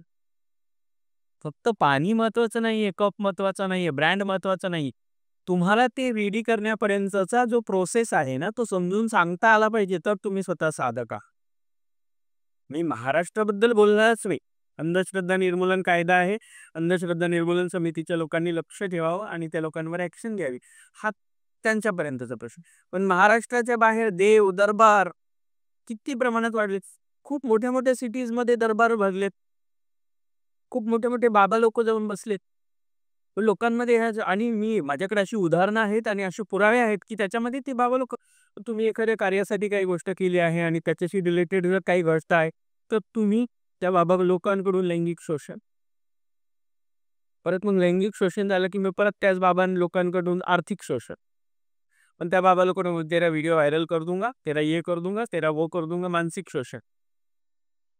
[SPEAKER 2] फक्त पाणी महत्वाचं नाहीये, कप महत्वाचा नाहीये, ब्रँड महत्वाचा नाही. तुम्हाला ते रेडी करण्यापर्यंतचा जो प्रोसेस आहे ना, तो समजून सांगता आला पाहिजे, तर तुम्ही स्वतः साधक आहात. मी महाराष्ट्राबद्दल बोलणारच नाही. अंधश्रद्धा निर्मूलन कायदा आहे. अंधश्रद्धा निर्मूलन समितीच्या लोकांनी लक्ष ठेवावं आणि त्या लोकांवर ॲक्शन घ्यावी. हा त्यांच्यापर्यंतचा प्रश्न. पण महाराष्ट्राच्या बाहेर देव, दरबार किती प्रमाणात वाढलेत. खूप मोठ्या-मोठ्या सिटीजमध्ये दरबार भरलेत. खूप मोठे-मोठे बाबा लोकं जाऊन बसलेत. पण लोकांमध्ये आणि मी माझ्याकडे अशी उदाहरणं आहेत आणि असे पुरावे आहेत, की त्याच्यामध्ये ते बाबा लोकं तुम्ही एखाद्या कार्यासाठी काही गोष्ट केली आहे आणि त्याच्याशी रिलेटेड जर काही गोष्ट आहे, तर तुम्ही त्या बाबा लोकांकडून लैंगिक शोषण. परत मग लैंगिक शोषण झालं, की मग परत त्याच लोकांकडून आर्थिक शोषण. पण त्या बाबा लोकांना तेरा व्हिडिओ व्हायरल कर दूंगा, तेरा ये कर दूंगा, तेरा वो कर दूंगा, मानसिक शोषण.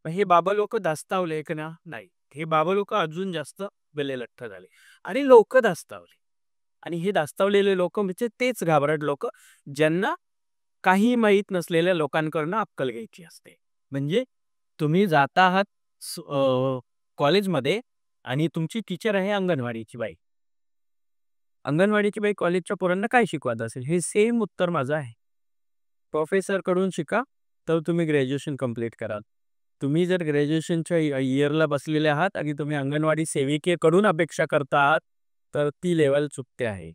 [SPEAKER 2] मग हे बाबा लोकं धास्तावले का ना? नाही. हे बाबा लोकं अजून जास्त बेलेलठ्ठ झाले आणि लोकं धास्तावले. आणि हे धास्तावलेले लोकं म्हणजे तेच घाबरट लोकं, ज्यांना काही माहीत नसलेल्या लोकांकडून अक्कल घ्यायची असते. म्हणजे तुम्ही जाता आहात कॉलेजमध्ये आणि तुमची टीचर आहे अंगणवाडीची बाई. अंगणवाडीची बाई कॉलेजच्या पोरांना काय शिकवत असेल? हे सेम उत्तर माझं आहे. प्रोफेसरकडून शिका, तर तुम्ही ग्रॅज्युएशन कंप्लीट कराल. तुम्ही जर ग्रॅज्युएशनच्या इयरला बसलेले आहात आणि तुम्ही अंगणवाडी सेविकेकडून अपेक्षा करता आहात, तर ती लेव्हल चुकते आहे.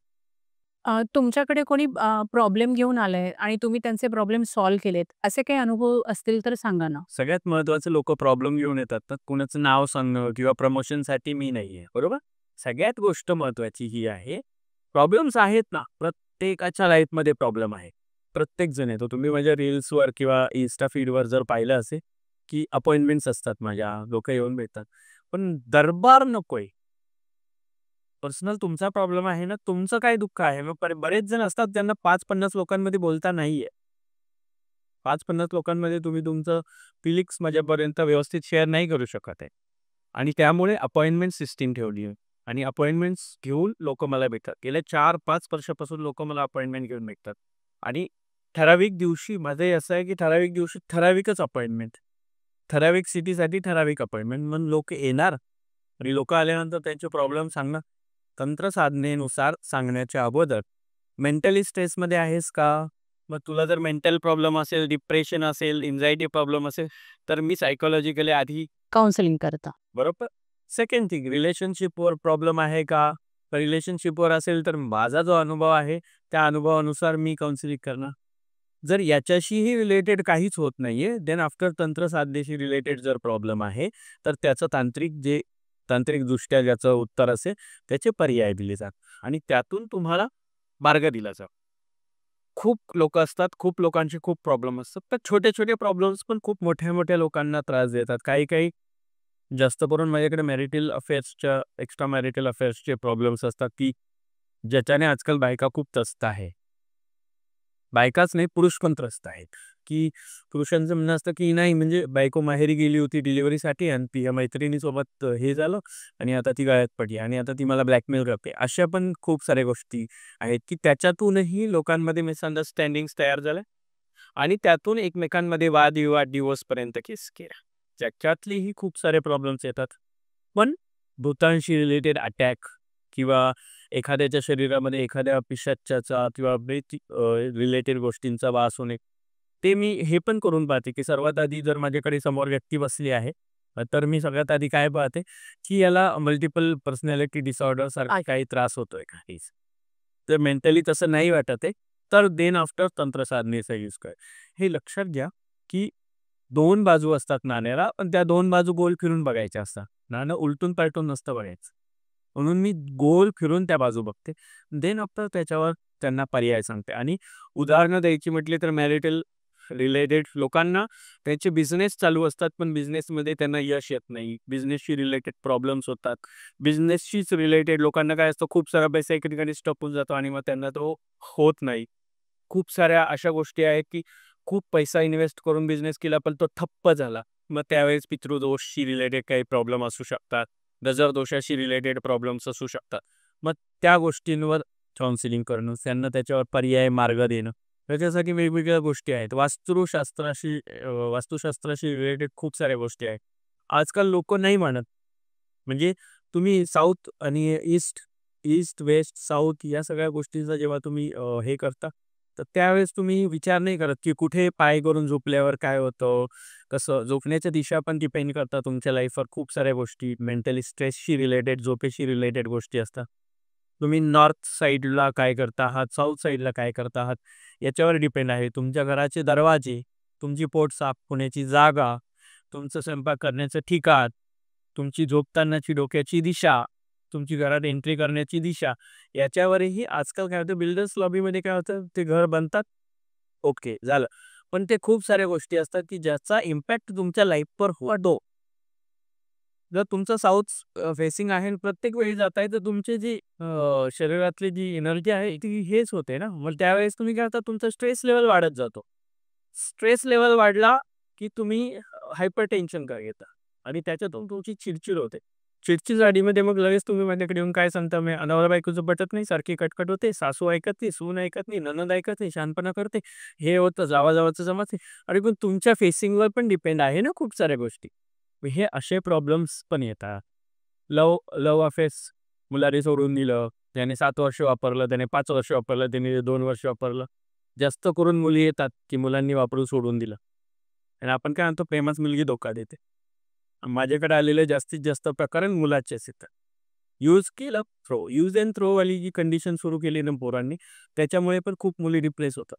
[SPEAKER 1] तुमच्याकडे कोणी प्रॉब्लेम घेऊन आलंय आणि तुम्ही त्यांचे प्रॉब्लेम सॉल्व्ह केलेत, असे काही अनुभव असतील तर सांगा ना?
[SPEAKER 2] सगळ्यात महत्त्वाचं लोकं प्रॉब्लेम घेऊन येतात ना, कुणाचं नाव सांगणं किंवा प्रमोशनसाठी मी नाहीये, बरोबर? सगळ्यात गोष्ट महत्त्वाची ही आहे, प्रॉब्लेम्स आहेत ना, प्रत्येकाच्या लाईफमध्ये प्रॉब्लेम आहे. प्रत्येक जण येतो. तुम्ही माझ्या रील्सवर किंवा Insta फीडवर जर पाहिलं असेल, की अपॉइंटमेंट्स असतात माझ्या, लोकं येऊन भेटतात. पण दरबार नकोय. पर्सनल तुमचा प्रॉब्लेम आहे ना, तुमचं काय दुःख आहे? मग बरेच जण असतात ज्यांना 5-50 लोकांमध्ये बोलता नाही येत. 5-50 लोकांमध्ये तुम्ही तुमचं फिलिंग्स माझ्यापर्यंत व्यवस्थित शेअर नाही करू शकत आहे. आणि त्यामुळे अपॉइंटमेंट सिस्टम ठेवली आहे. आणि अपॉइंटमेंट्स घेऊन लोकं मला भेटतात. गेल्या 4-5 वर्षापासून लोकं मला अपॉइंटमेंट घेऊन भेटतात. आणि ठराविक दिवशी माझं हे असं आहे, की ठराविक दिवशी ठराविकच अपॉइंटमेंट. ठराविक सिटीसाठी ठराविक अपॉइंटमेंट. मग लोकं येणार आणि लोकं आल्यानंतर त्यांचे प्रॉब्लेम सांगणार. तंत्रसाधनेनुसार सांगण्याच्या अगोदर मेंटली स्ट्रेसमध्ये आहेस का? मग तुला जर मेंटल प्रॉब्लेम असेल, डिप्रेशन असेल, अँक्झायटी प्रॉब्लेम असेल, तर मी सायकॉलॉजिकली आधी
[SPEAKER 1] काउन्सिलिंग करता.
[SPEAKER 2] बरोबर. सेकंड थिंग रिलेशनशिपवर प्रॉब्लेम आहे का? रिलेशनशिपवर असेल तर माझा जो अनुभव आहे, त्या अनुभवानुसार मी काउन्सिलिंग करणार. जर याच्याशीही रिलेटेड काहीच होत नाहीये, देन आफ्टर तंत्रसाधनेशी रिलेटेड जर प्रॉब्लेम आहे, तर त्याचं तांत्रिकदृष्ट्या ज्याचं उत्तर असेल, त्याचे पर्याय दिले जातात आणि त्यातून तुम्हाला मार्ग दिला जातो. खूप लोकं असतात, खूप लोकांचे खूप प्रॉब्लेम असतात. तर छोटे-छोटे प्रॉब्लेम्स पण खूप मोठ्या-मोठ्या लोकांना त्रास देतात. काही-काही जास्त करून माझ्याकडे एक्स्ट्रा मॅरिटल अफेअर्सचे प्रॉब्लेम्स असतात, की ज्याच्याने आजकाल बायका खूप त्रस्त आहे. बायकाच नाही, पुरुष पण त्रस्त आहेत, की पुरुषांचं म्हणणं असतं, की नाही म्हणजे बायको माहेरी गेली होती डिलिव्हरीसाठी आणि तिच्या मैत्रिणीसोबत हे झालं आणि आता ती गळ्यात पडली आणि आता ती मला ब्लॅकमेल करते. अशा पण खूप साऱ्या गोष्टी आहेत, की त्याच्यातूनही लोकांमध्ये मिसअंडरस्टँडिंग्स तयार झाल्या आणि त्यातून एकमेकांमध्ये वादविवाद, डिव्होर्सपर्यंत केस गेल्या. त्याच्यातलेही खूप सारे प्रॉब्लेम्स येतात. पण भूतांशी रिलेटेड अटॅक किंवा एखाद्याच्या शरीरामध्ये एखाद्या पिशाच्याचा किंवा रिलेटेड गोष्टींचा वास होणे, ते मी हे पण करून पाहते, की सर्वात आधी जर माझ्याकडे समोर व्यक्ती बसली आहे, तर मी सगळ्यात आधी काय पाहते, की याला मल्टिपल पर्सनॅलिटी डिसऑर्डर सारखा काही त्रास होतोय का? तर मेंटली तसं नाही वाटत आहे, तर देन आफ्टर तंत्रसाधनेचा यूज कर. हे लक्षात घ्या, की 2 बाजू असतात नाण्याला, पण त्या 2 बाजू गोल फिरून बघायच्या असतात. नाणं उलटून-पालटून नसतं बघायचं. म्हणून मी गोल फिरून त्या बाजू बघते. देन आफ्टर त्याच्यावर त्यांना पर्याय सांगते आणि उदाहरणं द्यायची म्हटली तर मॅरिटल रिलेटेड लोकांना त्यांचे बिझनेस चालू असतात, पण बिझनेसमध्ये त्यांना यश येत नाही. बिझनेसशी रिलेटेड प्रॉब्लेम्स होतात. बिझनेसशीच रिलेटेड लोकांना काय असतं, खूप सारा पैसा एका ठिकाणी स्टक होऊन जातो आणि मग त्यांना तो होत नाही. खूप साऱ्या अशा गोष्टी आहेत, की खूप पैसा इन्व्हेस्ट करून बिझनेस केला, पण तो ठप्प झाला. मग त्यावेळेस पितृदोषशी रिलेटेड काही प्रॉब्लेम असू शकतात. नजरदोषाशी रिलेटेड प्रॉब्लेम्स असू शकतात. मग त्या गोष्टींवर काउन्सिलिंग करणं, त्यांना त्याच्यावर पर्याय मार्ग देणं. त्याच्यासाठी वेगवेगळ्या गोष्टी आहेत. वास्तुशास्त्राशी रिलेटेड खूप साऱ्या गोष्टी आहेत. आजकाल लोकं नाही मानत. म्हणजे तुम्ही साऊथ आणि ईस्ट, ईस्ट, वेस्ट, साऊथ या सगळ्या गोष्टींचा जेव्हा तुम्ही हे करता, तर त्यावेळेस तुम्ही विचार नाही करत, की कुठे पाय करून झोपल्यावर काय होतं, कसं झोपण्याच्या दिशा पण डिपेंड करतात तुमच्या लाईफवर खूप साऱ्या गोष्टी, मेंटली स्ट्रेसशी रिलेटेड, झोपेशी रिलेटेड गोष्टी असतात. तुम्ही नॉर्थ साईडला काय करता आहात, साऊथ साईडला काय करता आहात, याच्यावर डिपेंड आहे. तुमच्या घराचे दरवाजे, तुमची पोट साफ होण्याची जागा, तुमचं स्वयंपाक करण्याचं ठिकाण, तुमची झोपतानाची डोक्याची दिशा, तुमची घरात एंट्री करण्याची दिशा, याच्यावरही आजकाल काय होतं बिल्डर्स लॉबीमध्ये काय होतं, ते घर बनतात, ओके झालं. पण ते खूप साऱ्या गोष्टी असतात, की ज्याचा इम्पॅक्ट तुमच्या लाईफवर होतो. जर तुमचं साउथ फेसिंग आहे आणि प्रत्येक वेळी जाताय, तर तुमची जी शरीरातली जी एनर्जी आहे, ती हेच होते ना. मग त्यावेळेस तुम्ही काय करता, तुमचा स्ट्रेस लेव्हल वाढत जातो. स्ट्रेस लेव्हल वाढला, की तुम्ही हायपर टेन्शन घेता आणि त्याच्यातून तुमची चिडचिड होते. चिडचिड झालीमध्ये मग लगेच तुम्ही माझ्याकडे येऊन काय सांगता, "मी नवरा-बायकोचं पटत नाही, सारखी कटकट होते, सासू ऐकत नाही, सून ऐकत नाही, नणंद ऐकत नाही, शहाणपणा करते, हे होतं, जावा-जावाचं जमत नाही." अरे पण तुमच्या फेसिंगवर पण डिपेंड आहे ना खूप साऱ्या गोष्टी. हे असे प्रॉब्लेम्स पण येतात. लव्ह अफेअर्स, मुलाने सोडून दिलं, त्याने 7 वर्ष वापरलं, त्याने 5 वर्ष वापरलं, त्याने 2 वर्ष वापरलं. जास्त करून मुली येतात, की मुलांनी वापरून सोडून दिलं. आणि आपण काय म्हणतो प्रेमाच मुलगी धोका देते. माझ्याकडे आलेले जास्तीत जास्त प्रकरण मुलाचेच येतात. यूज केलं, थ्रो, यूज अँड थ्रो वाली जी कंडिशन सुरू केली ना पोरांनी, त्याच्यामुळे पण खूप मुली रिप्लेस होतात.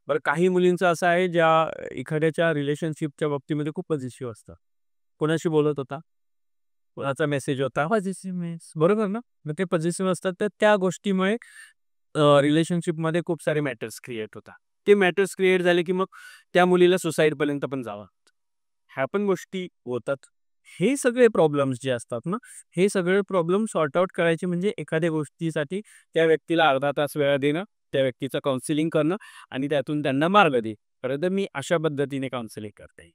[SPEAKER 2] बरं, काही मुलींचं असं आहे ज्या एखाद्याच्या रिलेशनशिपच्या बाबतीमध्ये खूपच इश्यू असतात. कोणाशी बोलत होता, कोणाचा मेसेज होता, पॉझिटिव्हनेस, बरोबर ना? मग ते पॉझिटिव्ह असतात, तर त्या गोष्टीमुळे रिलेशनशिपमध्ये खूप सारे मॅटर्स क्रिएट होतात. ते मॅटर्स क्रिएट झाले की मग त्या मुलीला सुसाईडपर्यंत पण जावं लागतं. ह्या पण गोष्टी होतात. हे सगळे प्रॉब्लेम्स जे असतात ना, हे सगळे प्रॉब्लेम सॉर्ट आउट करायचे म्हणजे एखाद्या गोष्टीसाठी त्या व्यक्तीला अर्धा तास वेळ देणं, त्या व्यक्तीचं काउन्सिलिंग करणं आणि त्यातून त्यांना मार्ग दे. खरं तर मी अशा पद्धतीने काउन्सिलिंग करते.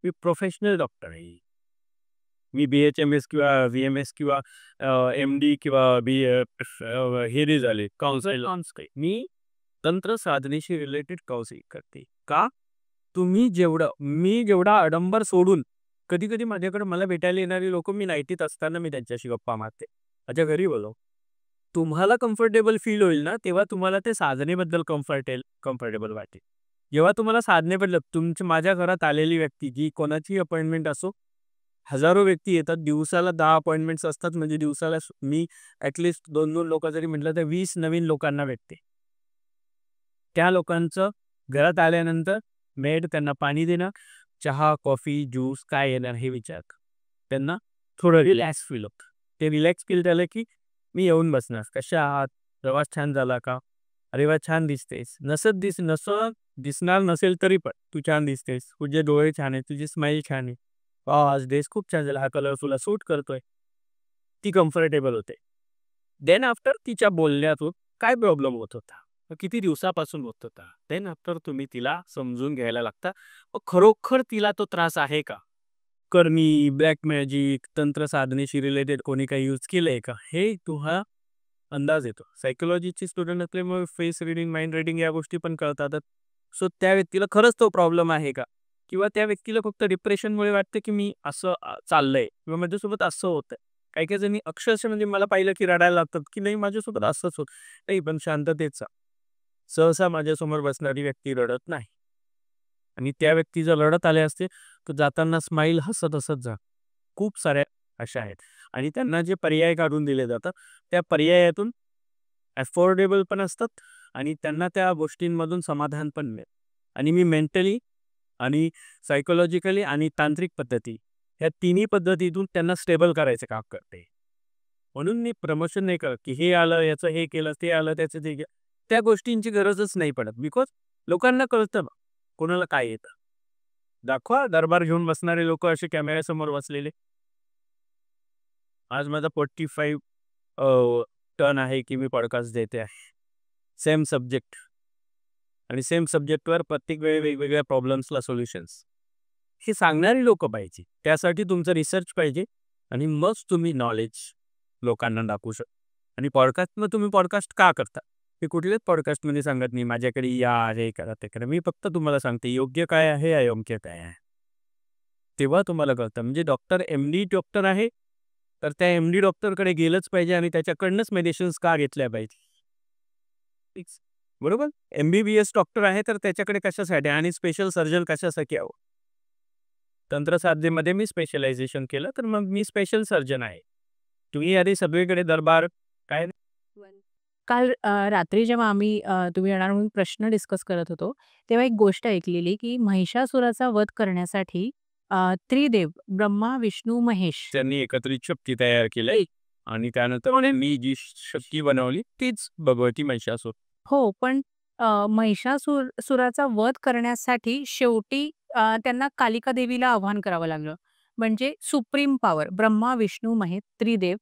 [SPEAKER 2] मी प्रोफेशनल डॉक्टर आहे. मी BHMS किंवा VMS किंवा MD किंवा हे नाही झाले काउन्सिलर. मी तंत्र साधनेशी रिलेटेड काउन्सिलिंग करते. का? मी जेवढा आडंबर सोडून कधी-कधी माझ्याकडे मला भेटायला येणारी लोकं मी नाईटीत असताना मी त्यांच्याशी गप्पा मारते. माझ्या घरी बोलव. तुम्हाला कम्फर्टेबल फील होईल ना, तेव्हा तुम्हाला ते साधनेबद्दल कम्फर्टेबल वाटेल. जेव्हा तुम्हाला साधनेबद्दल माझ्या घरात आलेली व्यक्ती जी कोणाची अपॉइंटमेंट असो, हजारो व्यक्ती येतात. दिवसाला 10 अपॉइंटमेंट्स असतात म्हणजे दिवसाला मी ॲटलीस्ट 2-2 लोकं जरी म्हटलं तर 20 नवीन लोकांना भेटते. त्या लोकांचं घरात आल्यानंतर मेड त्यांना पाणी देणं, चहा, कॉफी, ज्यूस काय येणार हे विचारतं. त्यांना थोडं रिलॅक्स फील होतं. ते रिलॅक्स फील झालं की मी येऊन बसणार. "कशा आहात? प्रवास छान झाला का? अरे वाह! छान दिसतेस." नसं दिसणार नसेल तरी पण, "तू छान दिसतेस. तुझे डोळे छान आहेत. तुझी स्माईल छान आहे. वॉव! आज ड्रेस खूप छान झाला. हा कलर तुला सूट करतोय." ती कम्फर्टेबल होते. देन आफ्टर तिच्या बोलण्यातून काय प्रॉब्लेम होत होता? किती दिवसापासून होत होता? देन आफ्टर तुम्ही तिला समजून घ्यायला लागता. मग खरोखर तिला तो त्रास आहे का? करणी, ब्लॅक मॅजिक, तंत्र साधनेशी रिलेटेड कोणी काही यूज केलंय का? हे तुम्हाला अंदाज येतो. सायकॉलॉजीचे स्टुडंट असल्यामुळे फेस रीडिंग, माइंड रीडिंग या गोष्टी पण कळतात. सो त्या व्यक्तीला खरंच तो प्रॉब्लेम आहे का? किंवा त्या व्यक्तीला फक्त डिप्रेशनमुळे वाटतं की मी असं चाललंय किंवा माझ्यासोबत असं होतंय. काही-काही जणी अक्षरशः म्हणजे मला पाहिलं की रडायला लागतात की नाही माझ्यासोबत असंच होत. नाही पण शांततेचा. सहसा माझ्यासमोर बसणारी व्यक्ती रडत नाही. आणि त्या व्यक्ती जर रडत आले असते, तर जाताना स्माईल हसत-हसत जा. खूप साऱ्या अशा आहेत आणि त्यांना जे पर्याय काढून दिले जातात, त्या पर्यायातून अफोर्डेबल पण असतात आणि त्यांना त्या गोष्टींमधून समाधान पण मिळेल. आणि मी मेंटली आणि सायकॉलॉजिकली आणि तांत्रिक पद्धती ह्या तिन्ही पद्धतीतून त्यांना स्टेबल करायचं काम करते. म्हणून मी प्रमोशन नाही करत, की हे आलं, याचं हे केलं, ते आलं, त्याचं ते केलं. त्या गोष्टींची गरजच नाही पडत. बिकॉज लोकांना कळतं ना, कोणाला काय येतं. दाखवा दरबार घेऊन बसणारे लोकं असे कॅमेऱ्यासमोर बसलेले. आज माझा 45 टर्न आहे, की मी पॉडकास्ट देते आहे. सेम सब्जेक्ट आणि सेम सब्जेक्टवर प्रत्येक वेळी वेगवेगळ्या प्रॉब्लेम्सला सोल्युशन्स. हे सांगणारी लोकं पाहिजे. त्यासाठी तुमचा रिसर्च पाहिजे आणि मग तुम्ही नॉलेज लोकांना दाखवू शकता. आणि मग तुम्ही पॉडकास्ट का करता? मी कुठल्याच पॉडकास्टमध्ये सांगत नाही, माझ्याकडे या, हे करा, ते करा. मी फक्त तुम्हाला सांगते योग्य काय आहे, अयोग्य काय आहे. तेव्हा तुम्हाला कळतं. म्हणजे डॉक्टर MD डॉक्टर आहे, तर त्या MD डॉक्टरकडे गेलंच पाहिजे आणि त्याच्याकडनंच मेडिसिन्स का घेतल्या पाहिजे. फिक्स. बरोबर? MBBS डॉक्टर आहे, तर त्याच्याकडे कशासाठी आणि स्पेशल सर्जन कशासाठी यावं? तंत्रसाधनेमध्ये मी स्पेशलायझेशन केलं, तर मग मी स्पेशल सर्जन आहे. तुम्ही आधी सगळीकडे दरबार काय
[SPEAKER 1] काल रात्री जेव्हा आम्ही तुम्ही येणार म्हणून प्रश्न डिस्कस करत होतो, तेव्हा एक गोष्ट ऐकलेली, की महिषासुराचा वध करण्यासाठी त्रिदेव ब्रह्मा, विष्णू, महेश
[SPEAKER 2] त्यांनी एकत्रित शक्ती तयार केली आणि त्यानंतर मी जी शक्ती बनवली तीच भगवती महिषासूर.
[SPEAKER 1] हो, पण सुराचा वध करण्यासाठी शेवटी त्यांना कालिका देवीला आव्हान करावं लागलं. म्हणजे सुप्रीम पॉवर ब्रह्मा, विष्णू, महेश त्रिदेव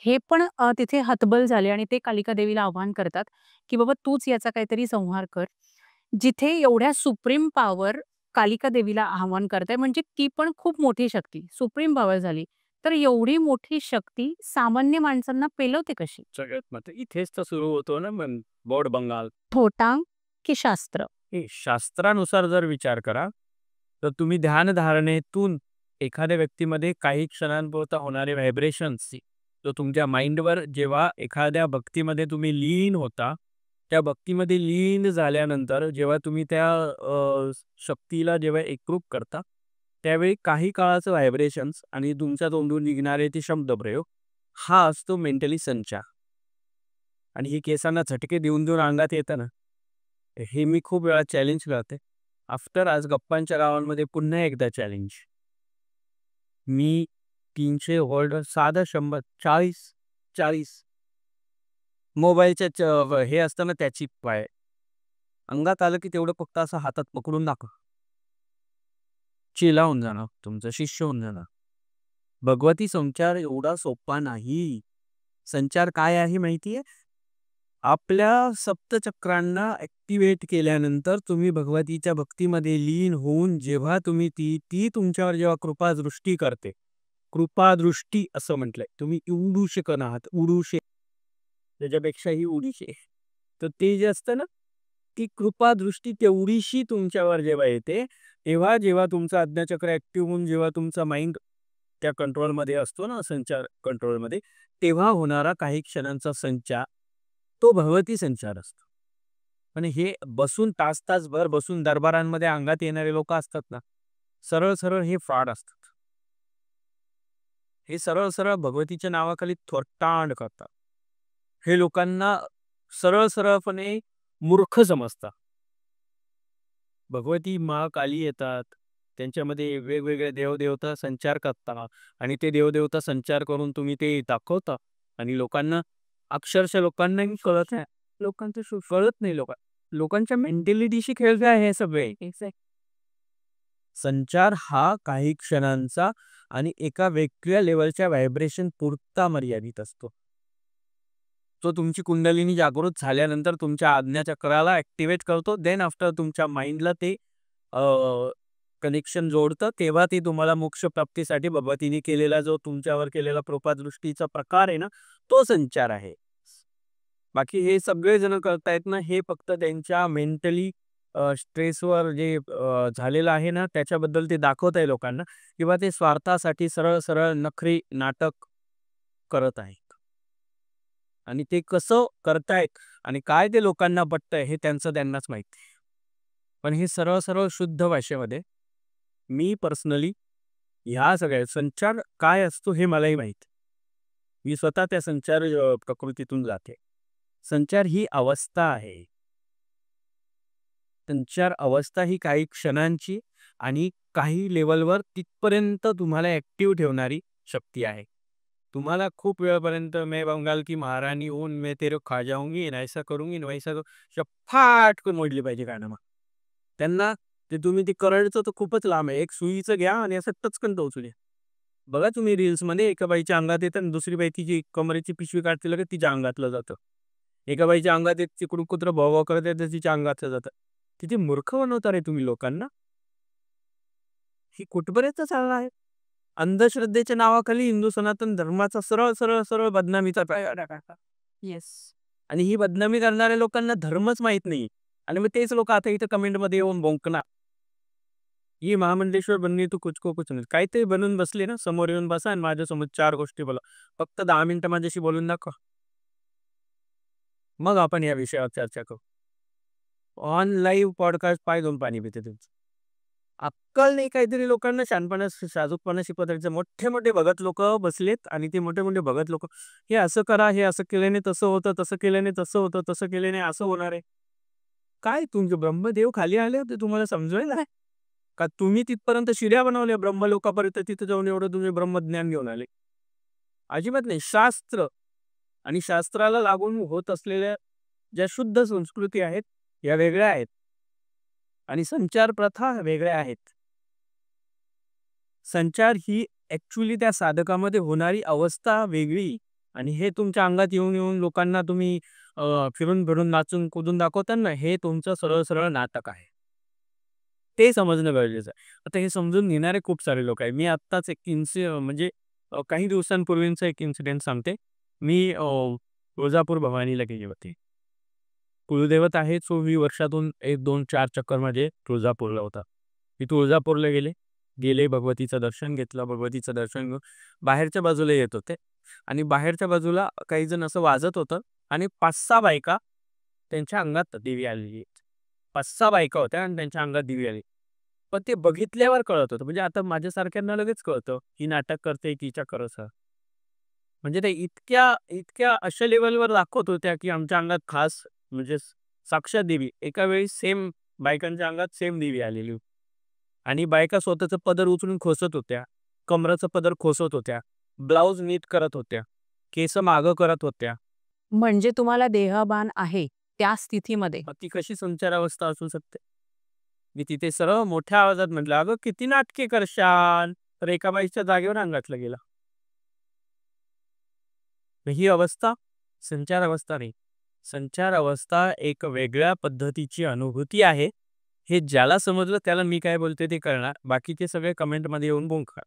[SPEAKER 1] हे पण तिथे हतबल झाले आणि ते कालिका देवीला आव्हान करतात, की "बाबा तूच याचा काहीतरी संहार कर." जिथे एवढ्या सुप्रीम पॉवर कालिका देवीला आव्हान करताय म्हणजे ती पण खूप मोठी शक्ती, सुप्रीम पॉवर झाली. तर एवढी मोठी शक्ती सामान्य माणसांना पेलवते कशी?
[SPEAKER 2] सगळ्यात मग इथेच तर सुरू होतो ना मग बोर्ड बंगाल.
[SPEAKER 1] थोटांग की शास्त्र?
[SPEAKER 2] हे शास्त्रानुसार जर विचार करा, तर तुम्ही ध्यानधारणेतून एखाद्या व्यक्तीमध्ये काही क्षणांपुरता होणारे व्हायब्रेशन्स, तो तुमच्या माइंडवर जेव्हा एखाद्या भक्तीमध्ये तुम्ही लीन होता, त्या भक्तीमध्ये लीन झाल्यानंतर जेव्हा तुम्ही त्या शक्तीला जेव्हा एकरूप करता, त्यावेळी काही काळाचं व्हायब्रेशन्स आणि तुमच्या तोंडून निघणारे ते शब्दप्रयोग हा असतो मेंटली संचार. आणि ही केसांना झटके देऊन देऊन अंगात येतं ना, हे मी खूप वेळा चॅलेंज करते. आफ्टर आज गप्पांच्या गावांमध्ये पुन्हा एकदा चॅलेंज. मी 300 व्होल्ट साधा 100 40 40 मोबाईलच्या हे असतं ना त्याची पाय अंगात आलं की तेवढं फक्त असं हातात पकडून दाखव. चेला होऊन जाणार, तुमचं शिष्य होऊन जाणार. भगवती संचार एवढा सोपा नाही. संचार काय आहे माहितीये? आपल्या सप्तचक्रांना ॲक्टिव्हेट केल्यानंतर तुम्ही भगवतीच्या भक्तीमध्ये लीन होऊन जेव्हा तुम्ही ती तुमच्यावर जेव्हा कृपादृष्टी करते. कृपादृष्टी असं म्हटलंय. तुम्ही उडूशे कण आहात, उडूशे. त्याच्यापेक्षाही उडीशे. तर ते जे असतं ना, ती कृपादृष्टी तेवढीशी तुमच्यावर जेव्हा येते, तेव्हा जेव्हा तुमचा आज्ञाचक्र ॲक्टिव्ह होऊन जेव्हा तुमचा माइंड त्या कंट्रोलमध्ये असतो ना, संचार कंट्रोलमध्ये, तेव्हा होणारा काही क्षणांचा संचार, तो भगवती संचार असतो. पण हे बसून तास-तासभर बसून दरबारांमध्ये अंगात येणारे लोकं असतात ना, सरळ-सरळ हे फ्रॉड असतात. हे सरळ-सरळ भगवतीच्या नावाखाली थोटांड करतात. हे लोकांना सरळ-सरळपणे मूर्ख समजतात. भगवती महाकाली येतात. त्यांच्यामध्ये वेगवेगळे देवदेवता संचार करतात आणि ते देवदेवता संचार करून तुम्ही ते दाखवता आणि लोकांना अक्षरशः लोकांनाही कळत नाही. लोकांचं कळत नाही लोकांच्या मेंटॅलिटीशी खेळते आहे हे सगळे. संचार हा काही क्षणांचा आणि एका वेगळ्या लेवलच्या व्हायब्रेशन पुरता मर्यादित असतो. तो तुमची कुंडलिनी जागृत झाल्यानंतर तुमच्या आज्ञाचक्राला ॲक्टिव्हेट करतो. देन आफ्टर तुमच्या माइंडला ते कनेक्शन जोडतं. तेव्हा ते तुम्हाला मोक्ष प्राप्तीसाठी भगवतीने केलेला जो तुमच्यावर केलेला कृपादृष्टीचा प्रकार आहे ना, तो संचार आहे. बाकी हे सगळे जण करतायत ना, हे फक्त त्यांच्या मेंटली स्ट्रेसवर जे झालेलं आहे ना, त्याच्याबद्दल ते दाखवत आहे लोकांना किंवा ते स्वार्थासाठी सरळ-सरळ नखरी नाटक करत आहेत. आणि ते कसं करतायत आणि काय ते लोकांना पटतंय हे त्यांनाच माहिती. पण हे सरळ-सरळ शुद्ध भाषेमध्ये मी पर्सनली ह्या सगळ्या संचार काय असतो हे मलाही माहिती. मी स्वतः त्या संचार प्रकृतीतून जाते. संचार ही अवस्था आहे. संचार अवस्था ही काही क्षणांची आणि काही लेवलवर तिथपर्यंत तुम्हाला ॲक्टिव्ह ठेवणारी शक्ती आहे. तुम्हाला खूप वेळपर्यंत मैं बंगाल की महारानी हूँ, मैं तेरे खा जाऊंगी, ऐसा करूंगी, वैसा फाटकन मोडली पाहिजे गाणं मग. त्यांना ते तुम्ही ते करळचं तर खूपच लांब आहे. एक सुईचं घ्या आणि असं टचकन टोचू द्या. बघा तुम्ही रील्समध्ये एका बाईच्या अंगात येतं आणि दुसरी बाई तिची कमरेची पिशवी काढते लगेच तिच्या अंगातलं जातं. एका बाईच्या अंगात एक तिकडून कुत्रं भोवभाव करत येतं तिच्या अंगातलं जातं. किती मूर्ख बनवता रे तुम्ही लोकांना. ही कुठपर्यंत चालणार आहे? अंधश्रद्धेच्या नावाखाली हिंदू सनातन धर्माचा सरळ सरळ सरळ बदनामीचा पाया टाकतात.
[SPEAKER 1] येस.
[SPEAKER 2] आणि ही बदनामी करणाऱ्या लोकांना धर्मच माहित नाही. आणि मग तेच लोक आता इथं कमेंटमध्ये येऊन भोंकणार. "ये महामंडलेश्वर बनली तू कुछ को कुछ नहीं." काहीतरी बनवून बसले ना, समोर येऊन बसा आणि माझ्यासमोर 4 गोष्टी बोला. फक्त 10 मिनिटं माझ्याशी बोलून दाखवा. मग आपण या विषयावर चर्चा करू. ऑन लाईव्ह पॉडकास्ट पाय धुवून पाणी पिते तुमचं. अक्कल नाही काहीतरी लोकांना शहाणपणा साजूकपणा शिकवत मोठे मोठे भगत लोक बसलेत आणि ते मोठे मोठे भगत लोक हे असं करा, हे असं केल्याने तसं होतं, तसं केल्याने तसं होतं, तसं केल्याने असं होणार आहे. काय तुमचे ब्रह्मदेव खाली आले होते तुम्हाला समजवायला? का तुम्ही तिथपर्यंत शिड्या बनवल्या ब्रह्मलोकापर्यंत तिथे जाऊन एवढं तुम्ही ब्रह्मज्ञान घेऊन आले? अजिबात नाही. शास्त्र आणि शास्त्राला लागून होत असलेल्या ज्या शुद्ध संस्कृती आहेत या वेगळ्या आहेत आणि संचार प्रथा वेगळ्या आहेत. संचार ही ॲक्च्युअली त्या साधकामध्ये होणारी अवस्था वेगळी आणि हे तुमच्या अंगात येऊन येऊन लोकांना तुम्ही फिरून फिरून नाचून कुदून दाखवता ना, हे तुमचं सरळ सरळ नाटक आहे. ते समजणं गरजेचं आहे. आता हे समजून घेणारे खूप सारे लोक आहेत. मी आत्ताच एक म्हणजे काही दिवसांपूर्वीचा एक इन्सिडेंट सांगते. मी तुळजापूर भवानीला गेली होती. कुलदैवत आहे, सो मी वर्षातून 1, 2, 4 चक्कर माझे तुळजापूरला होता. मी तुळजापूरला गेले भगवतीचं दर्शन घेतलं. भगवतीचं दर्शन घेऊन बाहेरच्या बाजूला येत होते आणि बाहेरच्या बाजूला काही जण असं वाजत होतं आणि 5-6 बायका त्यांच्या अंगात देवी आलेली. 5-6 बायका होत्या आणि त्यांच्या अंगात देवी आली. पण ते बघितल्यावर कळत होतं. म्हणजे आता माझ्यासारख्यांना लगेच कळतं, ही नाटक करते, की हिच्या खरंच आहे. म्हणजे ते इतक्या इतक्या अशा लेवलवर दाखवत होत्या, की आमच्या अंगात खास म्हणजे साक्षात देवी. एका वेळी सेम बायकांच्या अंगात सेम देवी आलेली होती. आणि बायका स्वतःचं पदर उचलून खोचत होत्या. कमरेचं पदर खोचत होत्या. ब्लाउज नीट करत होत्या. केस मागं करत होत्या.
[SPEAKER 1] म्हणजे तुम्हाला देहभान आहे त्या स्थितीमध्ये.
[SPEAKER 2] मग ती कशी संचारावस्था असू शकते? मी तिथे सरळ मोठ्या आवाजात म्हटलं, "अगं किती नाटके करशाल?" तर एका बाईच्या जागेवर अंगातलं गेलं. मग ही अवस्था संचार अवस्था नाही. संचार अवस्था एक वेगळ्या पद्धतीची अनुभूती आहे. हे ज्याला समजलं त्याला मी काय बोलतोय ते कळणार. बाकीचे सगळे कमेंटमध्ये येऊन भुंकणार.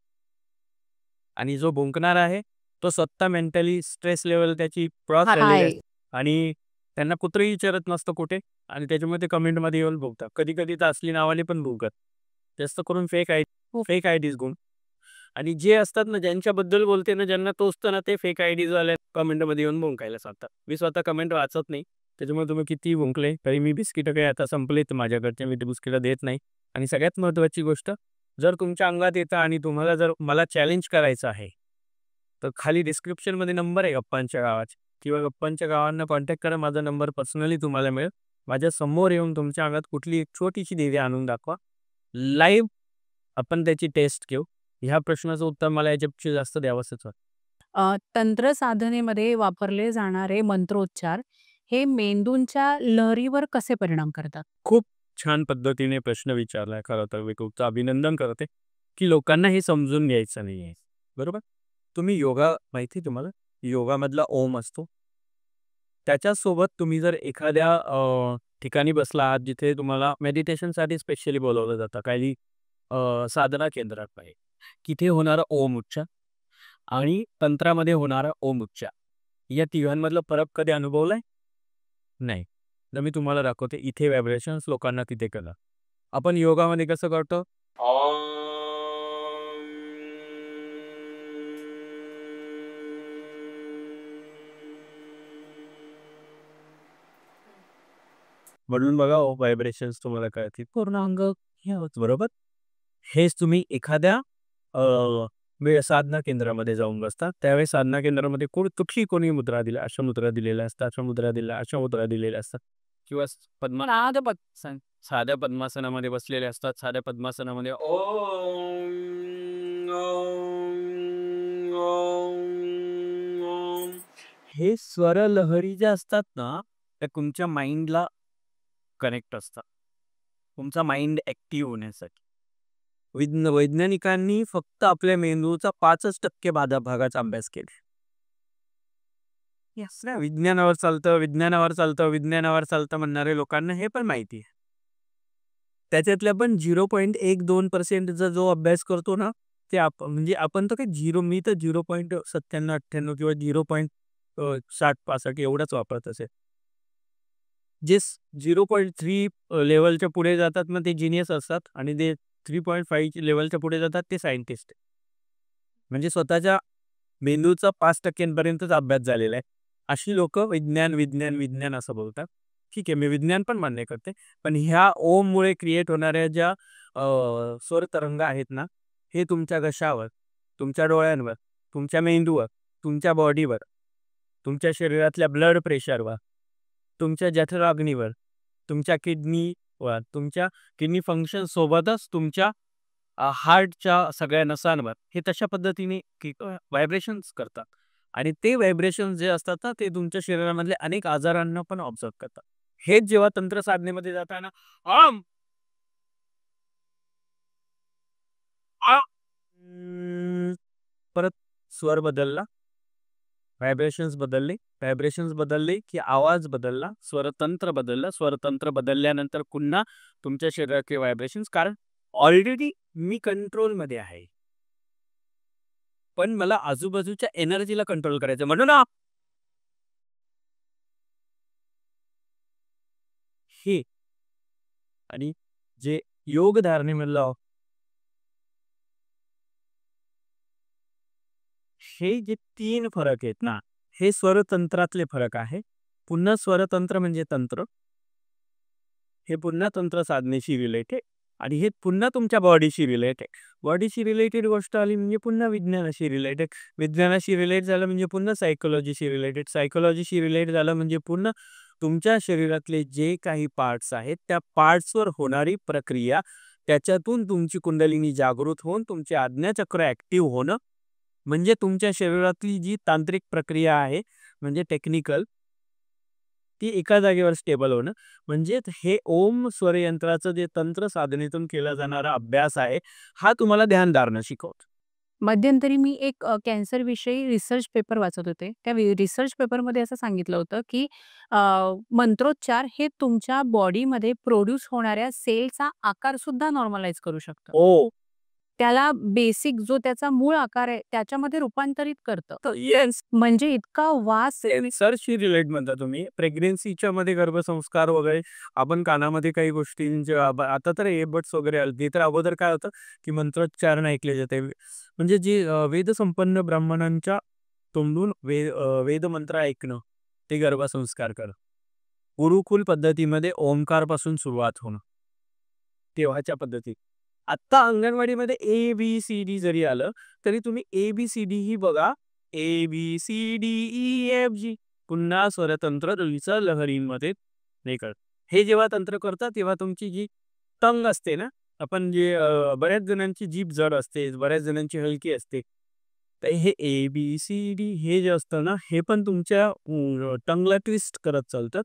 [SPEAKER 2] आणि जो भुंकणार आहे, तो स्वतः मेंटली स्ट्रेस लेव्हल त्याची क्रॉस झालेली
[SPEAKER 1] हाय.
[SPEAKER 2] असते आणि त्यांना कुत्रंही विचारत नसतं कुठे आणि त्याच्यामुळे ते कमेंटमध्ये येऊन भुंकतात. कधी-कधी तर असली नावाने पण भुंकत. जास्त करून फेक आयडीज घेऊन. आणि जे असतात ना, ज्यांच्याबद्दल बोलते ना, ज्यांना टोचतं ना, ते फेक आयडीजवाले कमेंटमध्ये येऊन भुंकायला सांगतात. मी स्वतः कमेंट वाचत नाही. त्याच्यामुळे तुम्ही कितीही भुंकले तरी मी बिस्किटं काही आता संपलेत माझ्याकडचे. मी ते बिस्किटं देत नाही. आणि सगळ्यात महत्त्वाची गोष्ट, जर तुमच्या अंगात येतं आणि तुम्हाला जर मला चॅलेंज करायचं आहे, तर खाली डिस्क्रिप्शनमध्ये नंबर आहे गप्पांच्या गावाचे किंवा गप्पांच्या गावांना कॉन्टॅक्ट करा. माझा नंबर पर्सनली तुम्हाला मिळेल. माझ्या समोर येऊन तुमच्या अंगात कुठली एक छोटीशी देवी आणून दाखवा. लाईव्ह आपण त्याची टेस्ट घेऊ. ह्या प्रश्नाचं उत्तर मला याच्यापेक्षा जास्त द्यावंसंच वाटतं.
[SPEAKER 1] तंत्र साधनेमध्ये वापरले जाणारे मंत्रोच्चार हे मेंदूंच्या लहरीवर कसे परिणाम करतात?
[SPEAKER 2] खूप छान पद्धतीने प्रश्न विचारलाय खरं तर. मी तुमचं अभिनंदन करते, की लोकांना हे समजून घ्यायचं नाहीये. बरोबर? तुम्ही योगा माहिती आहे तुम्हाला? योगामधला ओम असतो. त्याच्यासोबत तुम्ही जर एखाद्या ठिकाणी बसला आहात, जिथे तुम्हाला मेडिटेशनसाठी स्पेशली बोलावलं जातं. काही साधना केंद्रात आहे. तिथे होणारा ओम उच्चार आणि तंत्रामध्ये होणारा ओम उच्चार. या तिघांमधला फरक कधी अनुभवलाय? नाही. तर मी तुम्हाला दाखवते. इथे व्हायब्रेशन्स लोकांना तिथे कळतात. आपण योगामध्ये कसं करतो? म्हणून बघा व्हायब्रेशन्स तुम्हाला कळतील. पूर्ण अंग हे होतं बरोबर. हेच तुम्ही एखाद्या अ, साधना केंद्रामध्ये जाऊन बसता. त्यावेळेस साधना केंद्रामध्ये कुठली कोणी मुद्रा दिल्या, अशा मुद्रा दिलेल्या असतात, अशा मुद्रा दिल्या, अशा मुद्रा दिलेल्या असतात किंवा पद्मनाद पद्मासन साध्या पद्मासनामध्ये बसलेले असतात. साध्या पद्मासनामध्ये ओम, ओम, ओम, ओम. हे स्वर लहरी ज्या असतात ना, त्या तुमच्या माइंडला कनेक्ट असतात. तुमचा माइंड ॲक्टिव्ह होण्यासाठी. वैज्ञानिकांनी फक्त आपल्या मेंदूचा 5% भागाचा अभ्यास केला. येस ना, विज्ञानावर चालतं, विज्ञानावर चालतं, विज्ञानावर चालतं म्हणणारे लोकांना हे पण माहिती आहे. त्याच्यातल्या पण 0.12% जो अभ्यास करतो ना, ते म्हणजे आपण तर काही मी तर 0.97-98 किंवा 0.60-65 एवढाच वापरत असेल. जे 0.3 लेव्हलच्या पुढे जातात ना, ते जिनियस असतात आणि ते 3.5 लेव्हलच्या पुढे जातात ते सायंटिस्ट. म्हणजे स्वतःच्या मेंदूचा 5% पर्यंतच अभ्यास झालेला आहे. अशी लोकं विज्ञान, विज्ञान, विज्ञान असं बोलतात. ठीक आहे, मी विज्ञान पण मान्य करते. पण ह्या ओममुळे क्रिएट होणाऱ्या ज्या स्वर तरंग आहेत ना, हे तुमच्या घशावर, तुमच्या डोळ्यांवर, तुमच्या मेंदूवर, तुमच्या बॉडीवर, तुमच्या शरीरातल्या ब्लड प्रेशरवर, तुमच्या जठराग्नीवर, तुमच्या किडनीवर, तुमच्या किडनी फंक्शन सोबतच तुमच्या हार्टच्या सगळ्या नसांवर हे तशा पद्धतीने व्हायब्रेशन्स करतात. आणि ते व्हायब्रेशन्स जे असतात ना, ते तुमच्या शरीरामधल्या अनेक आजारांना पण ऑब्झर्व्ह करतात. हेच जेव्हा तंत्र साधनेमध्ये जाताना अम, अ, परत स्वर बदलला, व्हायब्रेशन्स बदलले, व्हायब्रेशन्स बदलले की आवाज बदलला, स्वरतंत्र बदललं, स्वरतंत्र बदलल्यानंतर पुन्हा तुमच्या शरीराचे व्हायब्रेशन्स, कारण ऑलरेडी मी कंट्रोलमध्ये आहे. पण मला आजूबाजूच्या एनर्जीला कंट्रोल करायचं म्हणून ना हे आणि जे योग धारणेमधलं हे जे 3 फरक आहेत ना, हे स्वरतंत्रातले फरक आहे. पुन्हा स्वरतंत्र म्हणजे तंत्र. हे पुन्हा तंत्र साधनेशी रिलेटेड आणि हे पुन्हा तुमच्या बॉडीशी रिलेटेड. बॉडीशी रिलेटेड गोष्ट आली म्हणजे पुन्हा विज्ञानाशी रिलेटेड. विज्ञानाशी रिलेट झालं म्हणजे पुन्हा सायकोलॉजीशी रिलेटेड. सायकोलॉजीशी रिलेट झालं म्हणजे पुन्हा तुमच्या शरीरातले जे काही पार्ट्स आहेत त्या पार्ट्सवर होणारी प्रक्रिया, त्याच्यातून तुमची कुंडलिनी जागृत होऊन तुमचे आज्ञाचक्र ॲक्टिव्ह होणं, म्हणजे तुमच्या शरीरातली जी तांत्रिक प्रक्रिया आहे म्हणजे टेक्निकल, ती एका जागेवर स्टेबल होणं. म्हणजे हे ओम स्वरयंत्राचं जे तंत्र साधनेतून केला जाणारा अभ्यास आहे, हा तुम्हाला ध्यानधारणा शिकवतो.
[SPEAKER 1] मध्यंतरी मी एक कॅन्सरविषयी रिसर्च पेपर वाचत होते. त्या रिसर्च पेपरमध्ये असं सांगितलं होतं, की अ, मंत्रोच्चार हे तुमच्या बॉडीमध्ये प्रोड्यूस होणाऱ्या सेलचा आकारसुद्धा नॉर्मलाईज करू शकतं.
[SPEAKER 2] हो.
[SPEAKER 1] त्याला बेसिक जो त्याचा मूळ आकार आहे, त्याच्यामध्ये रूपांतरित करतं.
[SPEAKER 2] तर येस,
[SPEAKER 1] म्हणजे इतका वास्ट
[SPEAKER 2] सेन्सरशी रिलेट म्हणता तुम्ही. प्रेग्नन्सीच्या मध्ये गर्भसंस्कार वगैरे आपण कानामध्ये काही गोष्टींचे आता तर एअरबड्स वगैरे आले. ते तर अगोदर काय होतं, की मंत्रोच्चारण ऐकले जाते. म्हणजे जी वेदसंपन्न ब्राह्मणांच्या तोंडून वेदमंत्र ऐकणं, ते गर्भसंस्कार करणं. गुरुकुल पद्धतीमध्ये ओंकारपासून सुरुवात होणं, तेव्हाच्या पद्धती. आत्ता अंगणवाडीमध्ये ABCD जरी आलं, तरी तुम्ही ABCD ही बघा. ABCDEFG पुन्हा स्वरतंत्र ललिता लहरींमध्ये नाही करत. हे जेव्हा तंत्र करतात तेव्हा तुमची जी टंग असते ना, आपण जे बऱ्याच जणांची जीभ जड असते, बऱ्याच जणांची हलकी असते. तर हे ABCD हे जे असतं ना, हे पण तुमच्या टंगला ट्विस्ट करत चालतं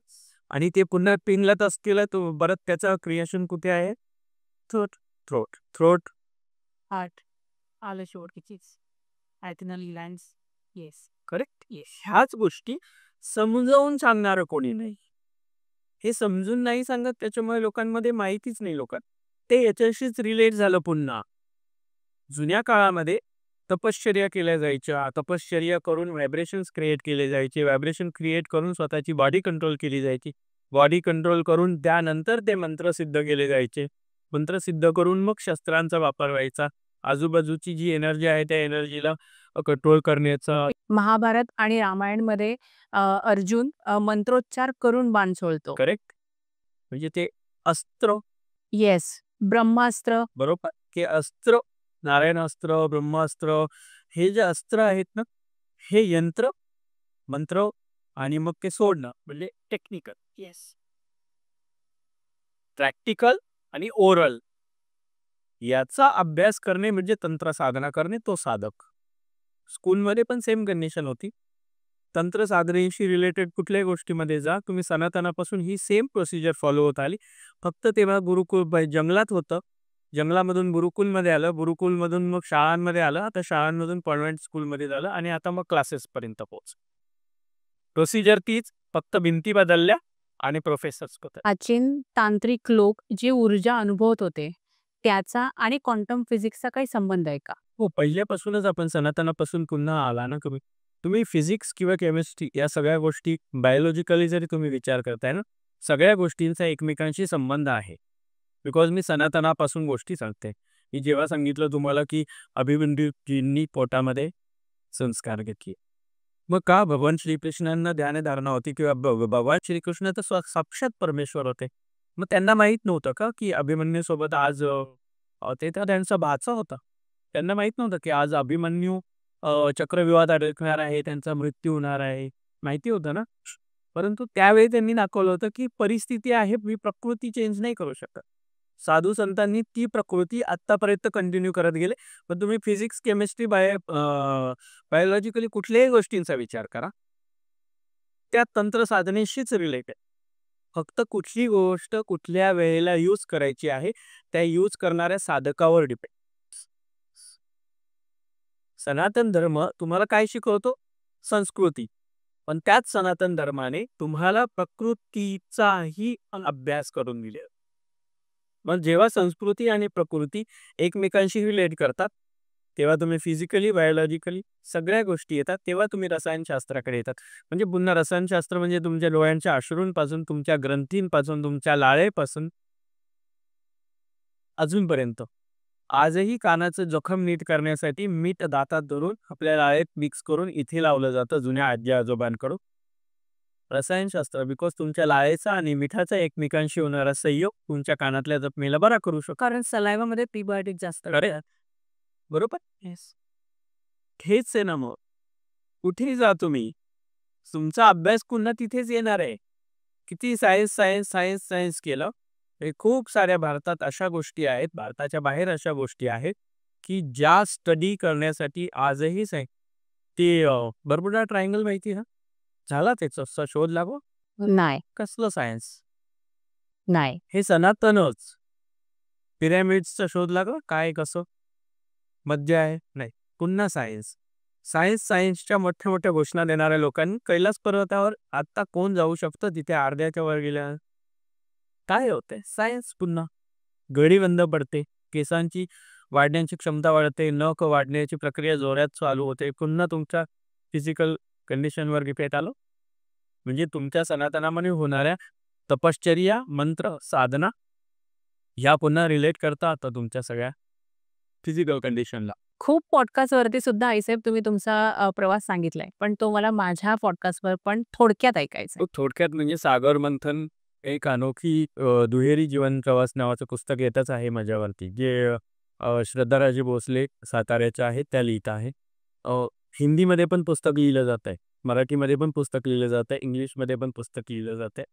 [SPEAKER 2] आणि ते पुन्हा पिनला टच केलं तर परत त्याचं क्रिएशन कुठे आहे? Throat, throat, throat.
[SPEAKER 1] हार्ट आलं शेवटचीच. ॲथिनल ग्लँड्स. येस.
[SPEAKER 2] करेक्ट. ह्याच गोष्टी समजावून सांगणारं कोणी नाही. हे समजून नाही सांगत, त्याच्यामुळे लोकांमध्ये माहितीच नाही. ते याच्याशीच रिलेट झालं पुन्हा. जुन्या काळामध्ये तपश्चर्या केल्या जायच्या. तपश्चर्या करून व्हायब्रेशन्स क्रिएट केले जायचे. व्हायब्रेशन क्रिएट करून स्वतःची बॉडी कंट्रोल केली जायची. बॉडी कंट्रोल करून त्यानंतर ते मंत्र सिद्ध केले जायचे. मंत्र सिद्ध करून मग शस्त्रांचा वापर व्हायचा. आजूबाजूची जी एनर्जी आहे त्या एनर्जीला कंट्रोल करण्याचा.
[SPEAKER 1] महाभारत आणि रामायणमध्ये अर्जुन मंत्रोच्चार करून बाण सोडतो.
[SPEAKER 2] करेक्ट. म्हणजे ते अस्त्र.
[SPEAKER 1] येस. ब्रह्मास्त्र.
[SPEAKER 2] बरोबर, की अस्त्र, नारायणास्त्र, ब्रह्मास्त्र, हे जे अस्त्र आहेत ना, हे यंत्र, मंत्र आणि मग ते सोडणं म्हणजे टेक्निकल. येस. प्रॅक्टिकल आणि ओरल याचा अभ्यास करणे म्हणजे तंत्र साधना करणे, तो साधक. स्कूलमध्ये पण सेम कंडिशन होती. तंत्र साधनेशी रिलेटेड कुठल्याही गोष्टीमध्ये जा, तुम्ही सनातनापासून ही सेम प्रोसिजर फॉलो होत आली. फक्त तेव्हा गुरुकुल जंगलात होतं. जंगलामधून गुरुकुलमध्ये आलं, गुरुकुलमधून मग शाळांमध्ये आलं, आता शाळांमधून कॉन्व्हेंट स्कूलमध्ये झालं आणि आता मग क्लासेसपर्यंत पोहोच. प्रोसिजर तीच, फक्त भिंती बदलल्या आणि प्रोफेसर्स बदलले.
[SPEAKER 1] प्राचीन तांत्रिक लोक जे ऊर्जा अनुभवत होते, त्याचा आणि क्वांटम फिजिक्सचा काही संबंध आहे का?
[SPEAKER 2] हो, पहिल्यापासूनच आपण सनातनापासून पुन्हा आला ना तुम्ही. तुम्ही फिजिक्स किंवा केमिस्ट्री या सगळ्या गोष्टी बायोलॉजिकली जरी तुम्ही विचार करताय ना, सगळ्या गोष्टींचा एकमेकांशी संबंध आहे. बिकॉज मी सनातनापासून गोष्टी सांगते. मी जेव्हा सांगितलं तुम्हाला, की अभिमन्यूजींनी पोटामध्ये संस्कार घेतले. मग का भगवान श्रीकृष्णांना ध्यानधारणा होती किंवा भगवान श्रीकृष्ण तर साक्षात परमेश्वर होते. मग त्यांना माहीत नव्हतं का, की अभिमन्यूसोबत आज ते तर त्यांचा भाचा होता. त्यांना माहीत नव्हतं, की आज अभिमन्यू चक्रव्यूहात अडकणार आहे, त्यांचा मृत्यू होणार आहे. माहिती होतं ना? परंतु त्यावेळी त्यांनी दाखवलं होतं, की परिस्थिती आहे, मी प्रकृती चेंज नाही करू शकत. साधू संतांनी ती प्रकृती आत्तापर्यंत कंटिन्यू करत गेले. पण तुम्ही फिजिक्स, केमिस्ट्री, बायोलॉजिकली कुठल्याही गोष्टींचा विचार करा. त्या तंत्र साधनेशीच रिलेटेड. फक्त कुठली गोष्ट कुठल्या वेळेला यूज करायची आहे, त्या यूज करणाऱ्या साधकावर डिपेंड. सनातन धर्म तुम्हाला काय शिकवतो? संस्कृती. पण त्याच सनातन धर्माने तुम्हाला प्रकृतीचाही अभ्यास करून दिले. मग जेव्हा संस्कृती आणि प्रकृती एकमेकांशी रिलेट करतात, तेव्हा तुम्ही फिजिकली, बायोलॉजिकली सगळ्या गोष्टी येतात. तेव्हा तुम्ही रसायनशास्त्राकडे येतात. म्हणजे पुन्हा रसायनशास्त्र म्हणजे तुमच्या डोळ्यांच्या अश्रूंपासून, तुमच्या ग्रंथींपासून, तुमच्या लाळेपासून अजूनपर्यंत. आजही कानाचं जखम नीट करण्यासाठी मीठ दातात धरून आपल्या लाळेत मिक्स करून इथे लावलं जातं जुन्या आजी-आजोबांकडून. रसायनशास्त्र, बिकॉज तुमच्या लाळेचा आणि मिठाचा एकमेकांशी होणारा संयोग तुमच्या कानातल्या जखमेला बरा करू शकतो.
[SPEAKER 1] कारण सलायवामध्ये प्रीबायोटिक जास्त
[SPEAKER 2] Correct. बरोबर. हेच आहे ना मग. कुठेही जा तुम्ही, तुमचा अभ्यास पुन्हा तिथेच येणार आहे. किती सायन्स सायन्स सायन्स सायन्स केलं, हे खूप साऱ्या भारतात अशा गोष्टी आहेत, भारताच्या बाहेर अशा गोष्टी आहेत, की ज्या स्टडी करण्यासाठी आजही ते बर्मुडा ट्रायंगल माहिती आहे ना? झाला त्याचा शोध लागू?
[SPEAKER 1] नाही
[SPEAKER 2] कसलं सायन्स?
[SPEAKER 1] नाही
[SPEAKER 2] हे सनातनच. पिरॅमिड्सचा शोध लागला काय कसं? मज्जा आहे? नाही. पुन्हा सायन्स. सायन्सच्या मोठ्या मोठ्या घोषणा देणाऱ्या लोकांनी कैलास पर्वतावर आता कोण जाऊ शकतं तिथे अर्ध्याच्या वर गेल्या. काय होतंय? सायन्स पुन्हा. गडी बंद पडते, केसांची वाढण्याची क्षमता वाढते, नख वाढण्याची प्रक्रिया जोरात चालू होते, पुन्हा तुमच्या फिजिकल कंडिशनवर रिपेट आलो. म्हणजे तुमच्या सनातनामध्ये होणाऱ्या तपश्चर्या, मंत्र, साधना ह्या पुन्हा रिलेट करता आता तुमच्या सगळ्या फिजिकल कंडिशनला.
[SPEAKER 1] खूप पॉडकास्टवरती सुद्धा आईसाहेब तुम्ही तुमचा प्रवास सांगितलाय, पण तो मला माझ्या पॉडकास्टवर पण थोडक्यात ऐकायचा आहे.
[SPEAKER 2] थोडक्यात म्हणजे सागर मंथन एक अनोखी दुहेरी जीवन प्रवास नावाचं पुस्तक येतच आहे माझ्यावरती, जे श्रद्धाराजे भोसले साताऱ्याचे आहेत, त्या लिहित आहे. हिंदीमध्ये पण पुस्तक लिहिलं जात आहे, मराठीमध्ये पण पुस्तक लिहिलं जात आहे, इंग्लिशमध्ये पण पुस्तक लिहिलं जात आहे.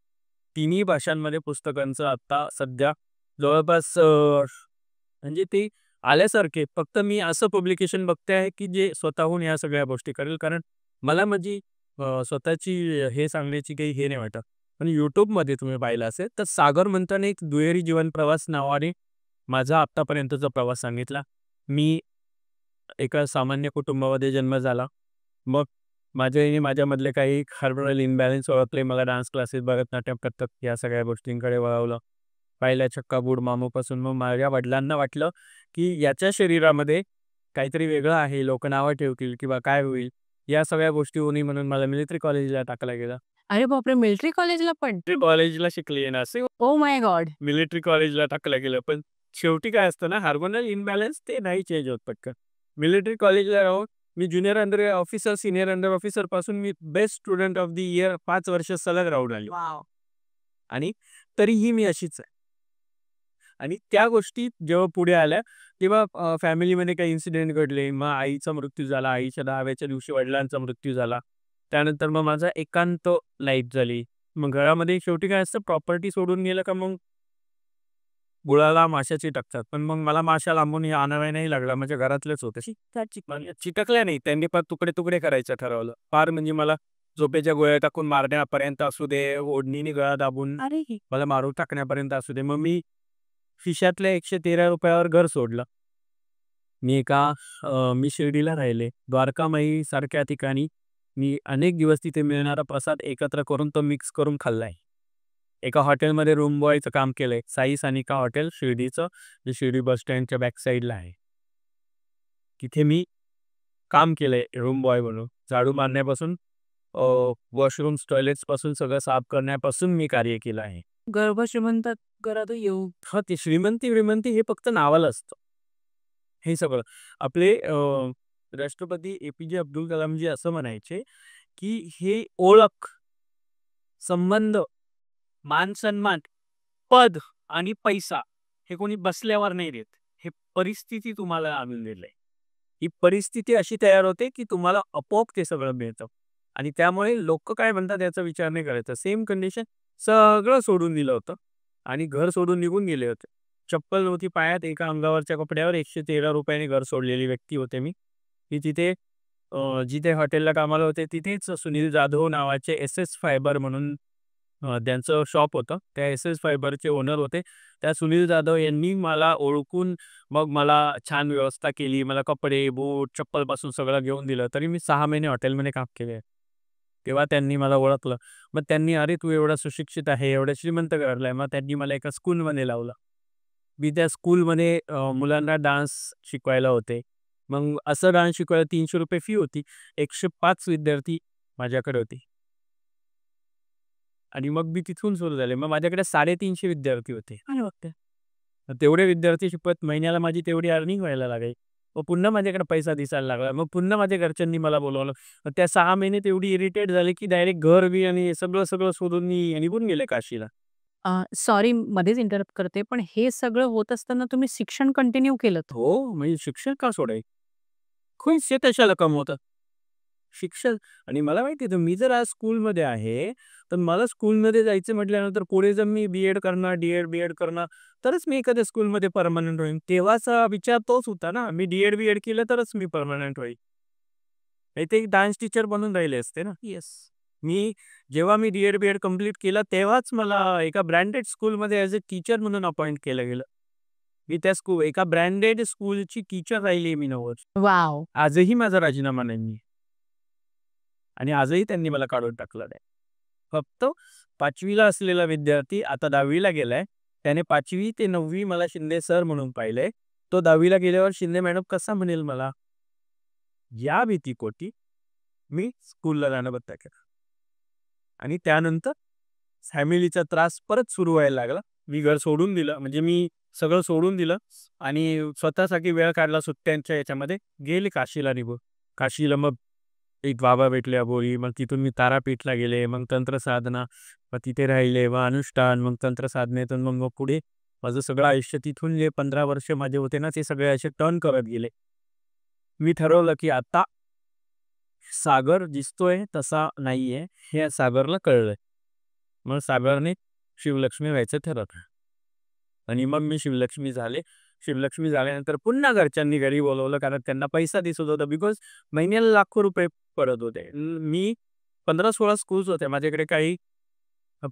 [SPEAKER 2] तिन्ही भाषांमध्ये पुस्तकांचं आता सध्या जवळपास म्हणजे ते आल्यासारखे. फक्त मी असं पब्लिकेशन बघते आहे की जे स्वतःहून या सगळ्या गोष्टी करेल, कारण मला माझी स्वतःची हे सांगण्याची काही हे नाही वाटत. पण यूट्यूबमध्ये तुम्ही पाहिलं असेल तर सागर मंथन एक दुहेरी जीवन प्रवास नावाने माझा आत्तापर्यंतचा प्रवास सांगितला. मी एका सामान्य कुटुंबामध्ये जन्म झाला. मग माझ्या आईने माझ्यामधले काही हार्मोनल इम्बॅलन्स ओळखले. मला डान्स क्लासेस, भरतनाट्यम, कथ्थक या सगळ्या गोष्टींकडे वळवलं. पहिल्या छक्का बूड मामूपासून मग माझ्या वडिलांना वाटलं की याच्या शरीरामध्ये काहीतरी वेगळं आहे, लोक नावं ठेवतील किंवा काय होईल, या सगळ्या गोष्टी होणी म्हणून मला मिलिटरी कॉलेजला टाकला गेला.
[SPEAKER 1] अरे बापरे, मिलिटरी कॉलेजला पण?
[SPEAKER 2] मिलिटरी कॉलेजला शिकले ना असे
[SPEAKER 1] ओ माय गॉड.
[SPEAKER 2] मिलिटरी कॉलेजला टाकलं गेलं. पण शेवटी काय असतं ना, हार्मोनल इम्बॅलन्स ते नाही चेंज होत पटकन. मिलिटरी कॉलेजला राहून मी junior under officer, senior under officer पासून मी best student of the year 5 वर्ष सलग राहून आलो. आणि तरीही मी अशीच आहे. आणि त्या गोष्टी जेव्हा पुढे आल्या तेव्हा फॅमिलीमध्ये काही इन्सिडेंट घडले. मग आईचा मृत्यू झाला, आईच्या 10व्या दिवशी वडिलांचा मृत्यू झाला. त्यानंतर मग माझा एकांत लाईफ झाली. मग घरामध्ये शेवटी काय असतं, प्रॉपर्टी सोडून गेलं का मग गुळाला माशाची टाकतात. पण मग मला माशा लांबून आणाव्या नाही लागला, माझ्या घरातलेच होते. चिटकल्या नाही, त्यांनी पण तुकडे तुकडे करायचं ठरवलं. फार म्हणजे मला झोपेच्या गोळ्या टाकून मारण्यापर्यंत असू दे, ओढणीने गळा दाबून मला मारून टाकण्यापर्यंत असू दे. मग मी खिशातल्या 113 रुपयावर घर सोडलं. मी शिर्डीला राहिले. द्वारकामाई सारख्या ठिकाणी मी अनेक दिवस तिथे मिळणारा प्रसाद एकत्र करून तो मिक्स करून खाल्लाय. एका हॉटेलमध्ये रूम बॉयचं काम केलंय, साई सानिका हॉटेल शिर्डीचं, जे शिर्डी बस स्टँडच्या बॅक साईडला आहे. तिथे मी काम केलंय रूम बॉय म्हणून. झाडू मारण्यापासून वॉशरूम्स, टॉयलेट्स पासून सगळं साफ करण्यापासून मी कार्य केलं आहे.
[SPEAKER 1] गर्भ श्रीमंत घरात येऊ.
[SPEAKER 2] ते श्रीमंती हे फक्त नावाला असतं. हे सगळं आपले राष्ट्रपती APJ अब्दुल कलामजी असं म्हणायचे की हे ओळख, संबंध, मान सन्मान, पद आणि पैसा हे कोणी बसल्यावर नाही देत. हे परिस्थिती तुम्हाला आणून दिलंय. ही परिस्थिती अशी तयार होते की तुम्हाला आपोआप ते सगळं मिळतं. आणि त्यामुळे लोक काय म्हणतात याचा विचार नाही करायचा. सेम कंडिशन सगळं सोडून दिलं होतं आणि घर सोडून निघून गेले होते. चप्पल नव्हती पायात, एका अंगावरच्या कपड्यावर 113 रुपयाने घर सोडलेली व्यक्ती होते मी. की तिथे जिथे हॉटेलला कामाला होते तिथेच सुनील जाधव नावाचे SS फायबर म्हणून त्यांचं शॉप होतं. त्या SS फायबरचे ओनर होते. त्या सुनील जाधव यांनी मला ओळखून मग मला छान व्यवस्था केली. मला कपडे, बूट, चप्पलपासून सगळं घेऊन दिलं. तरी मी 6 महिने हॉटेलमध्ये काम केले. तेव्हा त्यांनी मला ओळखलं. मग त्यांनी, अरे तू एवढा सुशिक्षित आहे, एवढा श्रीमंत घरातला आहे. मग त्यांनी मला एका स्कूलमध्ये लावलं. मी त्या स्कूलमध्ये मुलांना डान्स शिकवायला होते. मग असं डान्स शिकवायला 300 रुपये फी होती. 105 विद्यार्थी माझ्याकडे होते. आणि मग मी तिथून सुरू झाले. मग माझ्याकडे 350 विद्यार्थी होते. तेवढे विद्यार्थी शिकवत महिन्याला माझी तेवढी अर्निंग व्हायला लागायची. मग पुन्हा माझ्याकडे पैसा दिसायला लागला. मग पुन्हा माझ्या घरच्यांनी मला बोलावलं. मग त्या 6 महिन्यात एवढी इरिटेट झाले, की डायरेक्ट घर-बी आणि सगळं सोडून मी निघून गेले काशीला.
[SPEAKER 1] सॉरी मध्येच इंटरप्ट करते, पण हे सगळं होत असताना तुम्ही शिक्षण कंटिन्यू केलंत?
[SPEAKER 2] हो, म्हणजे शिक्षण का सोडायचं? पैसे कशाला कमवतात? शिक्षण आणि मला माहिती आहे, मी जर आज स्कूलमध्ये आहे, तर मला स्कूलमध्ये जायचं म्हटल्यानंतर पुढे जर मी बी-एड करणार, डी-एड करणार, तरच मी एखाद्या स्कूलमध्ये परमनंट होईन. तेव्हाचा विचार तोच होता ना. मी डी-एड, बी-एड केलं तरच मी परमनंट होईल. नाही ते डान्स टीचर बनून राहिले असते ना. येस. जेव्हा मी डी-एड, बी-एड कंप्लीट केलं, तेव्हाच मला एका ब्रँडेड स्कूलमध्ये ॲज अ टीचर म्हणून अपॉइंट केलं गेलं. मी त्या एका ब्रँडेड स्कूलची टीचर राहिली मी 9 वर्ष.
[SPEAKER 1] वॉव!
[SPEAKER 2] आजही माझा राजीनामा नाही आणि आजही त्यांनी मला काढून टाकलं नाही. फक्त 5वी ला असलेला विद्यार्थी आता 10वी ला गेलाय. त्याने 5वी ते 9वी मला शिंदे सर म्हणून पाहिलंय. तो 10वी ला गेल्यावर शिंदे मॅडम कसा म्हणेल मला? या भीतीपोटी मी स्कूलला जाणं बंद केलं. आणि त्यानंतर फॅमिलीचा त्रास परत सुरू व्हायला लागला. मी घर सोडून दिलं. म्हणजे मी सगळं सोडून दिलं आणि स्वतःसाठी वेळ काढला सुट्ट्यांच्या याच्यामध्ये. गेले काशीला निघून. काशीला मग एक बाबा भेटले अबोली. मग तिथून मी तारापीठला गेले. मग तंत्रसाधना. मग तिथे राहिले. मग अनुष्ठान. मग तंत्रसाधनेतून मग पुढे माझं सगळं आयुष्य तिथून जे 15 वर्ष माझे होते ना, ते सगळे असे टर्न करत गेले. मी ठरवलं की आता सागर दिसतोय तसा नाहीये, हे सागरला कळलंय. मग सागरने शिवलक्ष्मी व्हायचं ठरवलं. आणि मग मी शिवलक्ष्मी झाले. शिवलक्ष्मी झाल्यानंतर पुन्हा घरच्यांनी घरी बोलवलं, कारण त्यांना पैसा दिसत होता. बिकॉज महिन्याला लाखो रुपये पडत होते. मी 15-16 स्कूल्स होते. माझ्याकडे काही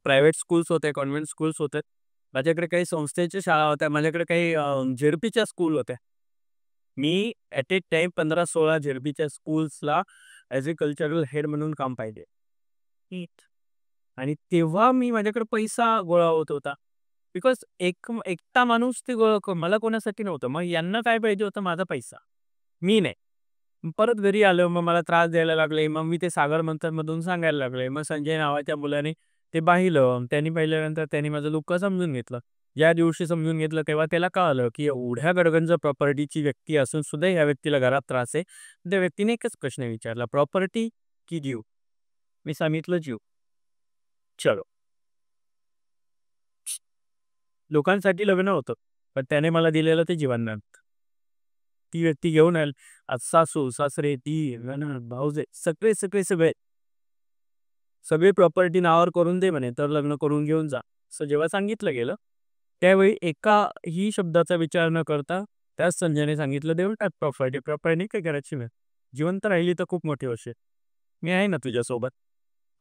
[SPEAKER 2] प्रायव्हेट स्कूल्स होते, कॉन्व्हेंट स्कूल्स होते. माझ्याकडे काही संस्थेच्या शाळा होत्या. माझ्याकडे काही झेडपीच्या स्कूल होत्या. मी ॲट ए टाईम 15-16 झेडपीच्या स्कूल्सला ॲज अ कल्चरल हेड म्हणून काम पाहिले. आणि तेव्हा माझ्याकडे पैसा गोळा होत होता. बिकॉज एकटा माणूस ते मला कोणासाठी नव्हतं. मग यांना काय पाहिजे होतं? माझा पैसा. मी नाही. परत घरी आलो. मग मला त्रास द्यायला लागले. मग मी ते सागर मंथनमधून सांगायला लागले. मग संजय नावाच्या मुलाने ते पाहिलं. त्यांनी पाहिल्यानंतर त्यांनी माझं दुःख समजून घेतलं. ज्या दिवशी समजून घेतलं तेव्हा त्याला कळालं, की एवढ्या गडगंज प्रॉपर्टीची व्यक्ती असून सुद्धा या व्यक्तीला घरात त्रास आहे. त्या व्यक्तीने एकच प्रश्न विचारला, प्रॉपर्टी की जीव? मी सांगितलं जीव. चलो. लोकांसाठी लग्न होतं, पण त्याने मला दिलेलं ते जीवनदान. ती व्यक्ती घेऊन आली. आज सासू, सासरे, नणंद, भाऊजे सगळे सगळी प्रॉपर्टी नावावर करून दे म्हणे, तर लग्न करून घेऊन जा. असं जेव्हा सांगितलं गेलं, त्यावेळी एकाही शब्दाचा विचार न करता त्याच संजयने सांगितलं, देऊन टाक प्रॉपर्टी. प्रॉपर्टी काय करायची नाही. जिवंत राहिली तर खूप मोठी गोष्ट आहे. मी आहे ना तुझ्यासोबत.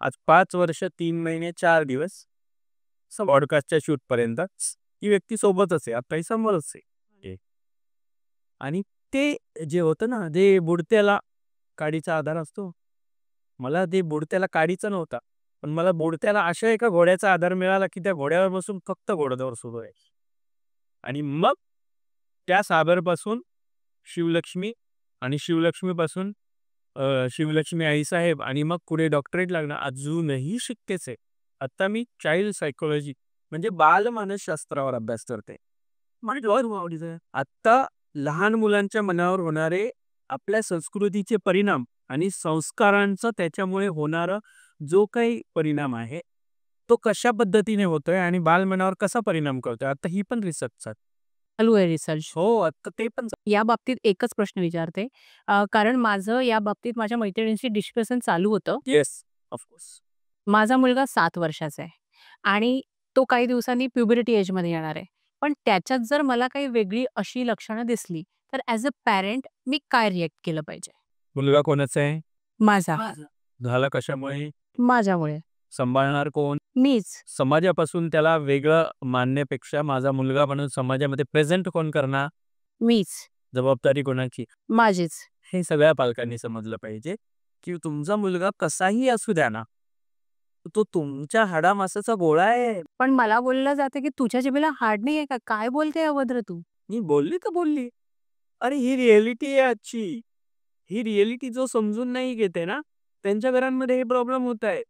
[SPEAKER 2] आज 5 वर्ष, 3 महिने, 4 दिवस पॉडकास्टच्या शूटपर्यंत ती व्यक्ती सोबतच आहे. आताही समोरच आहे. आणि ते जे होतं ना, ते बुडत्याला काडीचा आधार असतो. मला ते बुडत्याला काडीचा नव्हता. पण मला बुडत्याला अशा एका घोड्याचा आधार मिळाला, की त्या घोड्यावर बसून फक्त घोड्यावर सुरू आहे. आणि मग त्या सागरपासून शिवलक्ष्मी आणि शिवलक्ष्मीपासून शिवलक्ष्मी आईसाहेब आणि मग पुढे डॉक्टरेट लागणं अजूनही शक्यच आहे. आता मी चाइल्ड सायकोलॉजी म्हणजे बालमानसशास्त्रावर अभ्यास करते. आत्ता लहान मुलांच्या मनावर होणारे आपल्या संस्कृतीचे परिणाम आणि संस्कारांचा त्याच्यामुळे होणारा जो काही परिणाम आहे, तो कशा पद्धतीने होतोय आणि बालमनावर कसा परिणाम करतोय, आता ही पण रिसर्च
[SPEAKER 1] चालू आहे रिसर्च.
[SPEAKER 2] हो, आता ते पण
[SPEAKER 1] या बाबतीत एकच प्रश्न विचारते. कारण माझं या बाबतीत माझ्या मैत्रिणींशी डिस्कशन चालू होतं.
[SPEAKER 2] Yes, of course.
[SPEAKER 1] माझा मुलगा 7 वर्षाचा आहे आणि तो काही दिवसांनी प्युबर्टी एजमध्ये येणार आहे. पण त्याच्यात जर मला काही वेगळी अशी लक्षणं दिसली, तर ॲज अ पॅरेंट मी काय रिएक्ट केलं पाहिजे?
[SPEAKER 2] मुलगा कोणाचा आहे?
[SPEAKER 1] माझा.
[SPEAKER 2] झाला कशामुळे?
[SPEAKER 1] माझ्यामुळे.
[SPEAKER 2] सांभाळणार कोण?
[SPEAKER 1] मीच.
[SPEAKER 2] समाजापासून त्याला वेगळं मानण्यापेक्षा माझा मुलगा म्हणून समाजामध्ये प्रेझेंट कोण करणार?
[SPEAKER 1] मीच.
[SPEAKER 2] जबाबदारी कोणाची?
[SPEAKER 1] माझीच.
[SPEAKER 2] हे सगळ्या पालकांनी समजलं पाहिजे, की तुमचा मुलगा कसाही असू द्या ना, तो तुमच्या हाडामासाचा गोळा आहे.
[SPEAKER 1] पण मला बोललं जातं, की तुझ्या जिभेला हाड नाहीये का? काय बोलते अभद्र तू?
[SPEAKER 2] मी बोलली तर बोलली. अरे ही रिॲलिटी आहे आजची. ही रिॲलिटी जो समजून नाही घेते ना, त्यांच्या घरांमध्ये हे प्रॉब्लेम होत आहे.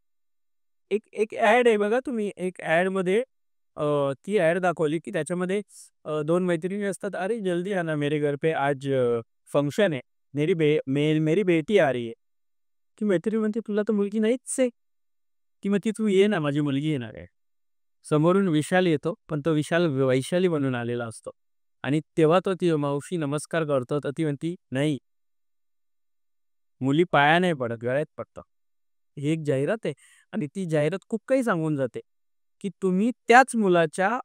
[SPEAKER 2] एक एक ॲड आहे बघा तुम्ही. एक ॲडमध्ये ती ॲड दाखवली, की त्याच्यामध्ये 2 मैत्रिणी असतात. "अरे जल्दी आना मेरे घर पे आज फंक्शन आहे, मेरी बेटी आ रही है. ती मैत्रीण म्हणते, तुला तर मुलगी नाहीच आहे. ती म्हणते, तू ये ना, माझी मुलगी येणार आहे. समोरून विशाल येतो, पण तो विशाल वैशाली बनून आलेला असतो. आणि तेव्हा तो ती मावशी नमस्कार करतो, तर ती म्हणती, नाही, मुली पाया नाही पडत, गळ्यात पडतात. ही एक जाहिरात आहे आणि ती जाहिरात खूप काही सांगून जाते, की तुम्ही त्याच मुलाच्या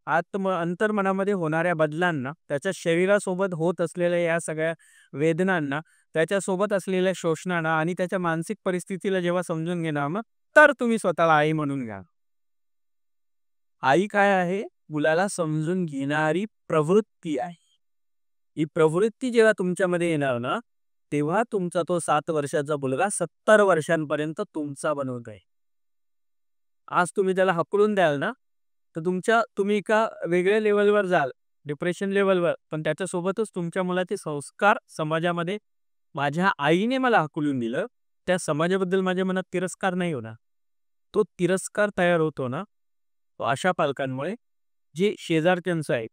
[SPEAKER 2] अंतर्मनामध्ये होणाऱ्या बदलांना, त्याच्या शरीरासोबत होत असलेल्या या सगळ्या वेदनांना, त्याच्यासोबत असलेल्या शोषणांना आणि त्याच्या मानसिक परिस्थितीला जेव्हा समजून घेणार मग, तर तुम्ही स्वतःला आई म्हणून घ्या. आई काय आहे? मुलाला समजून घेणारी प्रवृत्ती आहे. ही प्रवृत्ती जेव्हा तुमच्यामध्ये येणार ना, तेव्हा तुमचा तो 7 वर्षाचा मुलगा 70 वर्षांपर्यंत तुमचा बनून राहील. आज तुम्ही त्याला हकलून द्याल ना, तर तुम्ही एका वेगळ्या लेव्हलवर जाल, डिप्रेशन लेव्हलवर. पण त्याच्यासोबतच तुमच्या मुलाचे संस्कार समाजामध्ये, माझ्या आईने मला हकलून दिलं, त्या समाजाबद्दल माझ्या मनात तिरस्कार नाही होणार. तो तिरस्कार तयार होतो ना, तो अशा पालकांमुळे, जे शेजारच्यांचं आहे.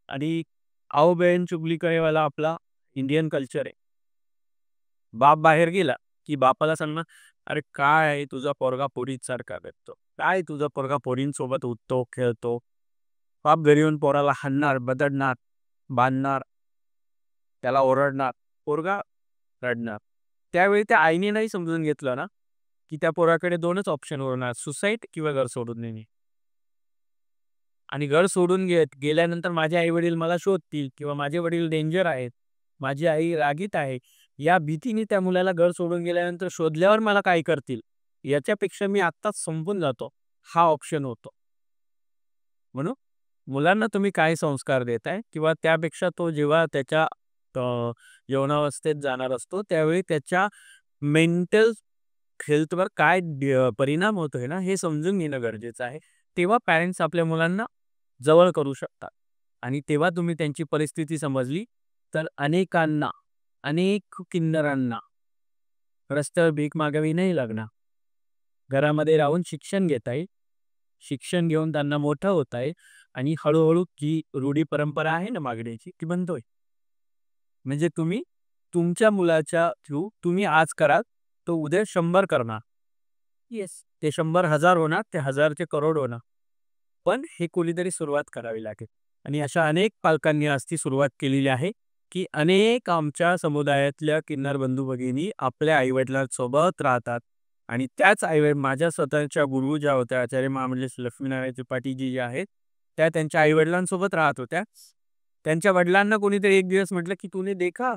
[SPEAKER 2] आणि आओ बहन चुगली करेवाला आपला इंडियन कल्चर आहे. बाप बाहेर गेला, की बापाला सांगणार, "अरे काय आहे तुझा पोरगा पोरीसारखा करतो. काय तुझा पोरगा पोरींसोबत उठतो, खेळतो." बाप घरी येऊन पोराला हाणणार, बदडणार, बांधणार, त्याला ओरडणार, पोरगा रडणार. त्यावेळी त्या आईने नाही समजून घेतलं ना, की त्या पोराकडे 2च ऑप्शन उरणार, सुसाईड किंवा घर सोडून देणे. आणि घर सोडून गेल्यानंतर माझे आई-वडील मला शोधतील किंवा माझे वडील डेंजर आहेत, माझी आई रागीट आहे, या भीतीने त्या मुलाला घर सोडून गेल्यानंतर शोधल्यावर मला काय करतील, याच्यापेक्षा मी आत्ताच संपून जातो, हा ऑप्शन होतो. म्हणून मुलांना तुम्ही काय संस्कार देताय किंवा त्यापेक्षा तो जेव्हा त्याच्या यौवनावस्थेत जाणार असतो, त्यावेळी त्याच्या मेंटल हेल्थवर काय परिणाम होतोय ना, हे समजून घेणं गरजेचं आहे. तेव्हा पॅरेंट्स आपल्या मुलांना जवळ करू शकतात. आणि तेव्हा तुम्ही त्यांची परिस्थिती समजली, तर अनेक किन्नरांना रस्त्यावर भीक मागावी नाही लागणार. घरामध्ये राहून शिक्षण घेता येईल. शिक्षण घेऊन त्यांना मोठं होता येईल आणि हळूहळू जी रूढी परंपरा आहे ना मागण्याची, ती बंद होईल. म्हणजे तुम्ही तुमच्या मुलाच्या थ्रू तुम्ही आज कराल, तो उद्या 100 करणार. येस. ते 100,000 होणार, ते 1000चे करोड होणार. पण हे कोणीतरी सुरुवात करावी लागेल. आणि अशा अनेक पालकांनी आज ती सुरुवात केलेली आहे, की अनेक आमच्या समुदायातल्या किन्नर बंधू-भगिनी आपल्या आई-वडिलांसोबत राहतात. आणि त्याच माझ्या स्वतःच्या गुरु ज्या होत्या, आचार्य महामंडलेश लक्ष्मीनारायण त्रिपाठीजी ज्या आहेत, त्या त्यांच्या आई-वडिलांसोबत राहत होत्या. त्यांच्या वडिलांना कोणीतरी एक दिवस म्हटलं, की "तूने देखा,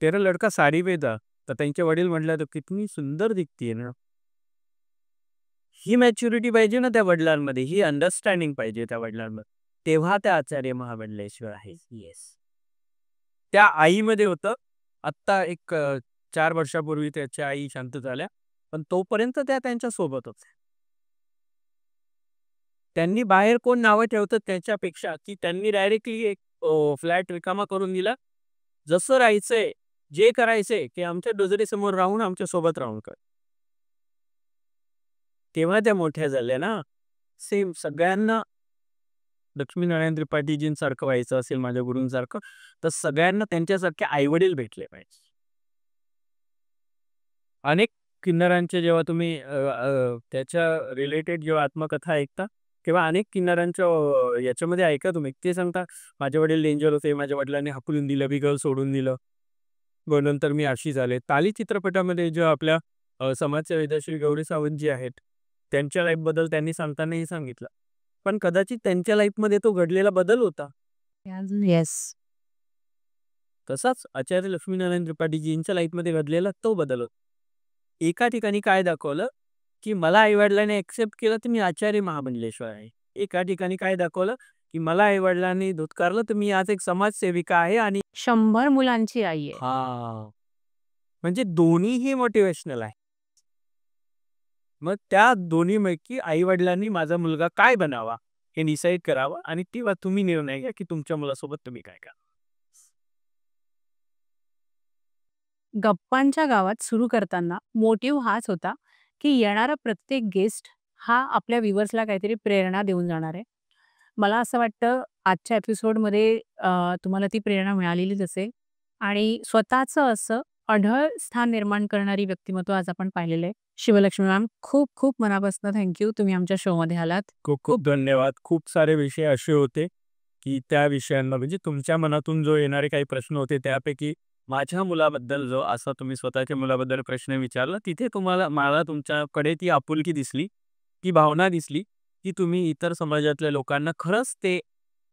[SPEAKER 2] तेरा लड़का साड़ी में था." तर त्यांचे वडील म्हटले, "तो कितनी सुंदर दिखती है ना." ही मॅच्युरिटी पाहिजे ना त्या वडिलांमध्ये, ही अंडरस्टँडिंग पाहिजे त्या वडिलांमध्ये. तेव्हा त्या आचार्य महामंडलेश्वर आहेत. येस. त्या आईमध्ये होतं. आत्ता एक 4 वर्षापूर्वी त्याच्या आई शांत झाल्या. पण तोपर्यंत त्या त्यांच्या सोबत होत्या. त्यांनी बाहेर कोण नावं ठेवतं त्याच्यापेक्षा, की त्यांनी डायरेक्टली एक फ्लॅट रिकामा करून दिला. जसं राहायचंय, जे करायचंय, ते आमच्या नजरेसमोर राहून आमच्या सोबत राहून कर. तेव्हा त्या मोठ्या झाल्या ना. सेम सगळ्यांना लक्ष्मीनारायण त्रिपाठीजींसारखं व्हायचं असेल, माझ्या गुरूंसारखं, तर सगळ्यांना त्यांच्यासारखे आई-वडील भेटले पाहिजे. अनेक किन्नरांचे जेव्हा तुम्ही त्याच्या रिलेटेड जेव्हा आत्मकथा ऐकता, तेव्हा अनेक किन्नरांच्या याच्यामध्ये ऐका तुम्ही. ते सांगता, माझे वडील डेंजर होते, माझ्या वडिलांनी हाकलून दिलं, मी घर सोडून दिलं. मग नंतर मी अशी झाले. ताली चित्रपटामध्ये जे आपल्या समाजसेविका श्री गौरी सावंत जी आहेत, त्यांच्या लाईफबद्दल त्यांनी सांगताना हे सांगितलं. पण कदाचित त्यांच्या लाईफमध्ये तो घडलेला बदल होता.
[SPEAKER 1] येस.
[SPEAKER 2] तसाच आचार्य लक्ष्मीनारायण त्रिपाठीजींच्या लाईफमध्ये घडलेला तो बदल होता. एका ठिकाणी काय दाखवलं, की मला आई-वडिलांनी एक्सेप्ट केलं, तर मी आचार्य महामंडलेश्वर आहे. एका ठिकाणी काय दाखवलं, की मला आई-वडिलांनी धुतकारलं, तर मी आज एक समाजसेविका आहे. आणि
[SPEAKER 1] 100 मुलांची आई आहे.
[SPEAKER 2] हां, म्हणजे दोन्हीही मोटिव्हेशनल आहे. मग त्या दोन्हीपैकी आई-वडिलांनी माझा मुलगा काय बनावा, हे डिसाईड करावं आणि तेव्हा तुम्ही निर्णय घ्या, की तुमच्या मुलासोबत तुम्ही काय करा.
[SPEAKER 1] गप्पांच्या गावात सुरू करताना मोटिव्ह हाच होता, की येणारा प्रत्येक गेस्ट हा आपल्या व्ह्यूअर्सला काहीतरी प्रेरणा देऊन जाणार आहे. मला असं वाटतं आजच्या एपिसोडमध्ये तुम्हाला ती प्रेरणा मिळालेलीच असेल आणि स्वतःचं असं अढळ स्थान निर्माण करणारी व्यक्तिमत्व आज आपण पाहिलेलं आहे. शिवलक्ष्मी मॅम, खूप खूप मनापासून थँक तुम्ही आमच्या शोमध्ये आलात.
[SPEAKER 2] खूप खूप धन्यवाद. खूप सारे विषय असे होते, की त्या विषयांना म्हणजे तुमच्या मनातून जो येणारे काही प्रश्न होते त्यापैकी माझ्या मुलाबद्दल जो असा तुम्ही स्वतःच्या मुलाबद्दल प्रश्न विचारला, तिथे मला तुमच्याकडे ती आपुलकी दिसली, ती भावना दिसली, की तुम्ही इतर समाजातल्या लोकांना खरंच ते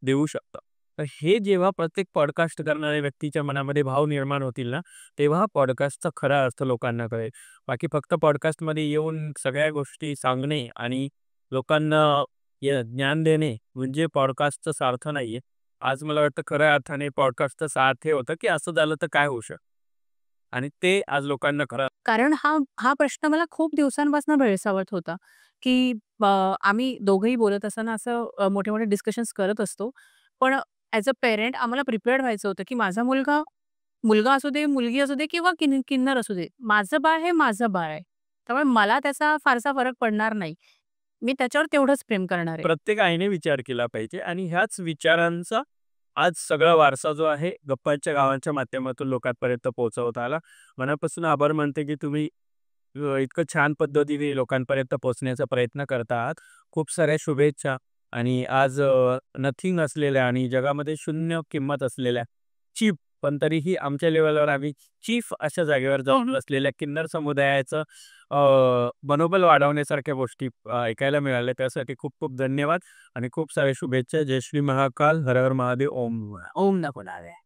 [SPEAKER 2] देऊ शकता. तर हे जेव्हा प्रत्येक पॉडकास्ट करणाऱ्या व्यक्तीच्या मनामध्ये भाव निर्माण होतील ना, तेव्हा पॉडकास्टचा खरा अर्थ लोकांना कळेल. बाकी फक्त पॉडकास्टमध्ये येऊन सगळ्या गोष्टी सांगणे आणि लोकांना ज्ञान देणे म्हणजे पॉडकास्टचा सार्थ नाहीये. आज मला वाटतं खऱ्या अर्थाने पॉडकास्टचा सार्थ हे होतं, की असं झालं तर काय होऊ शकतं? आणि ते आज लोकांना खरं
[SPEAKER 1] कारण हा हा प्रश्न मला खूप दिवसांपासून भेडसावत होता, की आम्ही दोघंही बोलत असताना असं मोठे-मोठे डिस्कशन्स करत असतो. पण ॲज अ पेरेंट आम्हाला प्रिपेअर्ड व्हायचं होतं, की माझा मुलगा मुलगा असू दे, मुलगी असू दे किंवा किन्नर असू दे. माझं बाळ हे माझं बाळ आहे. त्यामुळे मला त्याचा फारसा फरक पडणार नाही. मी त्याच्यावर तेवढंच प्रेम करणार आहे.
[SPEAKER 2] प्रत्येक आईने विचार केला पाहिजे आणि ह्याच विचारांचा आज सगळा वारसा जो आहे गप्पांच्या गावांच्या माध्यमातून लोकांपर्यंत पोहोचवता आला. मनापासून आभार मानते, की तुम्ही इतकं छान पद्धतीने लोकांपर्यंत पोहोचण्याचा प्रयत्न करता आहात. खूप साऱ्या शुभेच्छा आणि आज नथिंग असलेल्या आणि जगामध्ये शून्य किंमत असलेल्या चीप पण तरीही आमच्या लेव्हलवर आम्ही चीफ अशा जागेवर जाऊन असलेल्या किन्नर समुदायाचं मनोबल वाढवण्यासारख्या गोष्टी ऐकायला मिळाल्या. त्यासाठी खूप खूप धन्यवाद आणि खूप साऱ्या शुभेच्छा. जय श्री महाकाल, हर हर महादेव, ओम.
[SPEAKER 1] ओम नमो नारायण.